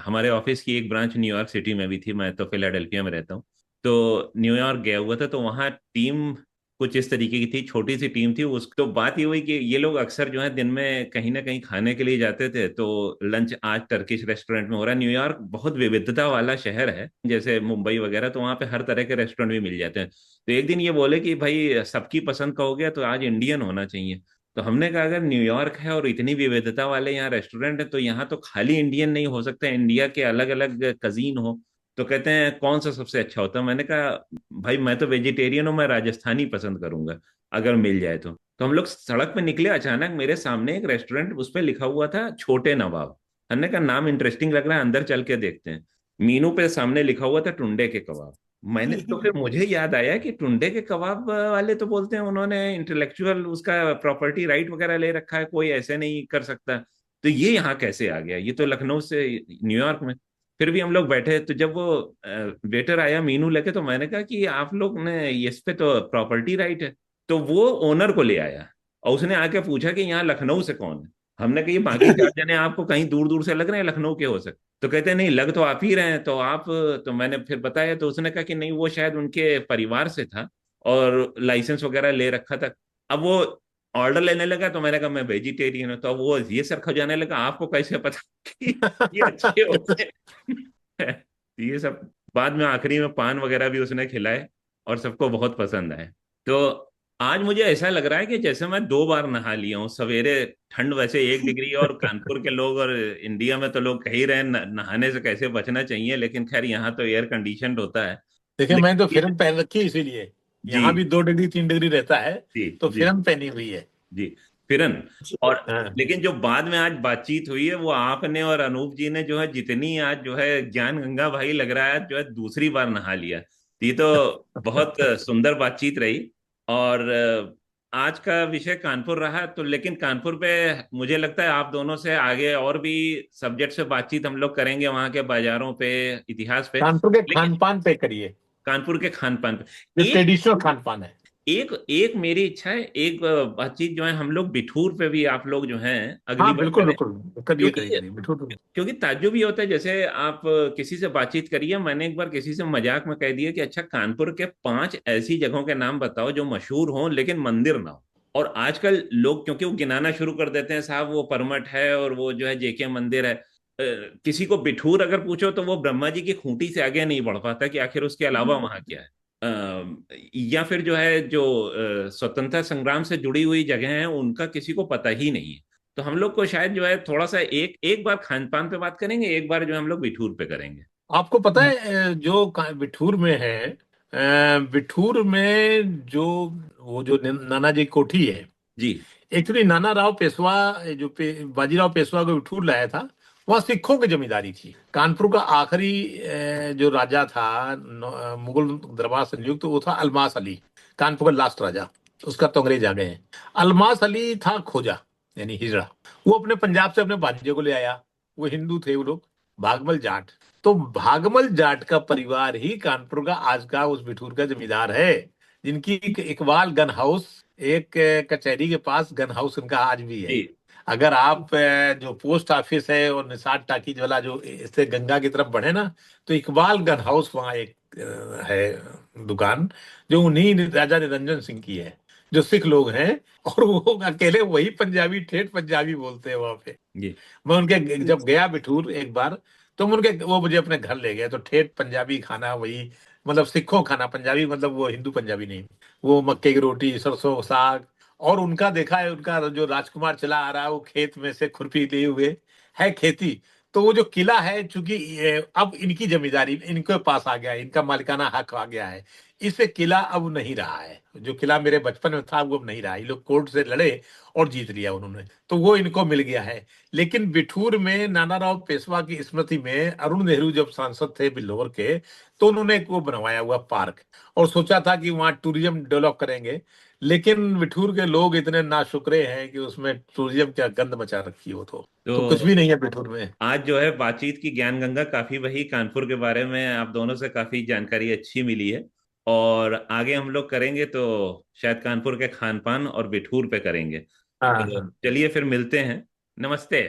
हमारे ऑफिस की एक ब्रांच न्यूयॉर्क सिटी में भी थी, मैं तो फिलाडेल्फिया में रहता हूँ। तो न्यूयॉर्क गया हुआ था, तो वहाँ टीम कुछ इस तरीके की थी, छोटी सी टीम थी उस, तो बात ये हुई कि ये लोग अक्सर जो है दिन में कहीं ना कहीं खाने के लिए जाते थे, तो लंच आज टर्किश रेस्टोरेंट में हो रहा है। न्यूयॉर्क बहुत विविधता वाला शहर है, जैसे मुंबई वगैरह, तो वहाँ पे हर तरह के रेस्टोरेंट भी मिल जाते हैं। तो एक दिन ये बोले कि भाई सबकी पसंद का हो गया तो आज इंडियन होना चाहिए। तो हमने कहा अगर न्यूयॉर्क है और इतनी विविधता वाले यहाँ रेस्टोरेंट है, तो यहाँ तो खाली इंडियन नहीं हो सकता, इंडिया के अलग अलग कजीन हो। तो कहते हैं कौन सा सबसे अच्छा होता है? मैंने कहा भाई मैं तो वेजिटेरियन हूँ, मैं राजस्थानी पसंद करूंगा अगर मिल जाए तो हम लोग सड़क पे निकले, अचानक मेरे सामने एक रेस्टोरेंट, उस पे लिखा हुआ था छोटे नवाब। हमने कहा नाम इंटरेस्टिंग लग रहा है, अंदर चल के देखते हैं। मीनू पे सामने लिखा हुआ था टुंडे के कबाब। मैंने तो फिर मुझे याद आया कि टुंडे के कबाब वाले तो बोलते हैं उन्होंने इंटेलेक्चुअल उसका प्रॉपर्टी राइट वगैरह ले रखा है, कोई ऐसे नहीं कर सकता। तो ये यहाँ कैसे आ गया? ये तो लखनऊ से न्यूयॉर्क में। फिर भी हम लोग बैठे, तो जब वो वेटर आया मीनू लेके, तो मैंने कहा कि आप लोग ने इस पे तो प्रॉपर्टी राइट है। तो वो ओनर को ले आया और उसने आके पूछा कि यहाँ लखनऊ से कौन है। हमने कहा ये बाकी चार जने आपको कहीं दूर दूर से लग रहे हैं, लखनऊ के हो सकते? तो कहते हैं नहीं, लग तो आप ही रहे हैं, तो आप, तो मैंने फिर बताया, तो उसने कहा कि नहीं वो शायद उनके परिवार से था और लाइसेंस वगैरह ले रखा था। अब वो ऑर्डर लेने लगा, तो मैंने कहा मैं वेजिटेरियन हूँ, तो अब वो ये सर खजाने लगा आपको कैसे पता कि ये अच्छे होते हैं? ये सब बाद में आखिरी में पान वगैरह भी उसने खिलाए और सबको बहुत पसंद आए। तो आज मुझे ऐसा लग रहा है कि जैसे मैं 2 बार नहा लिया हूँ सवेरे। ठंड वैसे 1 डिग्री, और कानपुर के लोग और इंडिया में तो लोग कह ही रहे हैं नहाने से कैसे बचना चाहिए, लेकिन खैर यहाँ तो एयर कंडीशनड होता है। देखिए मैंने तो लेकिन फिल्म पहन रखी है इसीलिए, जी यहाँ भी 2 डिग्री 3 डिग्री रहता है, जी तो जी फिल्म पहनी हुई है। जी फिरन। और हाँ लेकिन जो बाद में आज बातचीत हुई है, वो आपने और अनूप जी ने जो है जितनी आज जो है ज्ञान गंगा भाई लग रहा है जो है दूसरी बार नहा लिया। ये तो बहुत सुंदर बातचीत रही। और आज का विषय कानपुर रहा, तो लेकिन कानपुर पे मुझे लगता है आप दोनों से आगे और भी सब्जेक्ट से बातचीत हम लोग करेंगे, वहां के बाजारों पे, इतिहास पे। कानपुर के लेकिन खान पान पे करिए, कानपुर के खान पान पे जो एक ट्रेडिशनल खान पान है। एक एक मेरी इच्छा है, एक बातचीत जो है हम लोग बिठूर पे भी आप लोग जो हैं अगली हाँ बार बिल्कुल करें। बिल्कुल, करिए क्योंकि करिए करिए, बिल्कुल। क्योंकि ताज्जुब ये होता है, जैसे आप किसी से बातचीत करिए, मैंने एक बार किसी से मजाक में कह दिया कि अच्छा कानपुर के 5 ऐसी जगहों के नाम बताओ जो मशहूर हों लेकिन मंदिर ना हो। और आजकल लोग क्योंकि वो गिनाना शुरू कर देते हैं, साहब वो परमठ है और वो जो है जेके मंदिर है। किसी को बिठूर अगर पूछो तो वो ब्रह्मा जी की खूंटी से आगे नहीं बढ़ पाता कि आखिर उसके अलावा वहां क्या है। या फिर जो है जो स्वतंत्रता संग्राम से जुड़ी हुई जगह हैं उनका किसी को पता ही नहीं है। तो हम लोग को शायद जो है थोड़ा सा एक एक बार खान पान पे बात करेंगे, एक बार जो है हम लोग बिठूर पे करेंगे। आपको पता है जो बिठूर में है, बिठूर में जो वो जो नाना जी कोठी है, जी एक्चुअली नाना राव पेशवा जो बाजीराव पेशवा को बिठूर लाया था, वहाँ सिखों की जमींदारी थी। कानपुर का आखिरी जो राजा था मुगल दरबार संयुक्त, वो था अलमास अली, कानपुर का लास्ट राजा। उसका तो अंग्रेज आ गए हैं। अलमास अली था खोजा, यानी हिजड़ा। वो अपने पंजाब से अपने भांजे को ले आया। वो हिंदू थे वो लोग, भागमल जाट। तो भागमल जाट का परिवार ही कानपुर का आज का उस बिठूर का जमींदार है, जिनकी इकबाल गन हाउस, एक कचहरी के पास गन हाउस उनका आज भी है। जी अगर आप जो पोस्ट ऑफिस है और निषाद टाकीज वाला जो इससे गंगा की तरफ बढ़े ना, तो इकबाल गन हाउस वहाँ एक है दुकान, जो उन्हीं राजा निरंजन सिंह की है, जो सिख लोग हैं। और वो अकेले वही पंजाबी, ठेठ पंजाबी बोलते हैं वहां पे। जी मैं उनके जब गया बिठूर एक बार, तो उनके वो मुझे अपने घर ले गए, तो ठेठ पंजाबी खाना वही, मतलब सिखों खाना, पंजाबी मतलब वो हिंदू पंजाबी नहीं। वो मक्के की रोटी, सरसों साग। और उनका देखा है, उनका जो राजकुमार चला आ रहा है, वो खेत में से खुरपी लिए हुए है खेती। तो वो जो किला है, चूंकि अब इनकी जमींदारी इनके पास आ गया है, इनका मालिकाना हक आ गया है, इससे किला अब नहीं रहा है। जो किला मेरे बचपन में था वो अब नहीं रहा। ये लोग कोर्ट से लड़े और जीत लिया उन्होंने, तो वो इनको मिल गया है। लेकिन बिठूर में नाना राव पेशवा की स्मृति में अरुण नेहरू जब सांसद थे बिल्लौर के, तो उन्होंने एक वो बनवाया हुआ पार्क, और सोचा था कि वहाँ टूरिज्म डेवलप करेंगे। लेकिन बिठूर के लोग इतने नाशुक्रे हैं कि उसमें टूरिज्म क्या गंद मचा रखी हो। तो कुछ तो भी नहीं है बिठूर में। आज जो है बातचीत की ज्ञान गंगा काफी वही कानपुर के बारे में आप दोनों से काफी जानकारी अच्छी मिली है। और आगे हम लोग करेंगे तो शायद कानपुर के खान पान और बिठूर पे करेंगे। हाँ तो हाँ। चलिए फिर मिलते हैं। नमस्ते।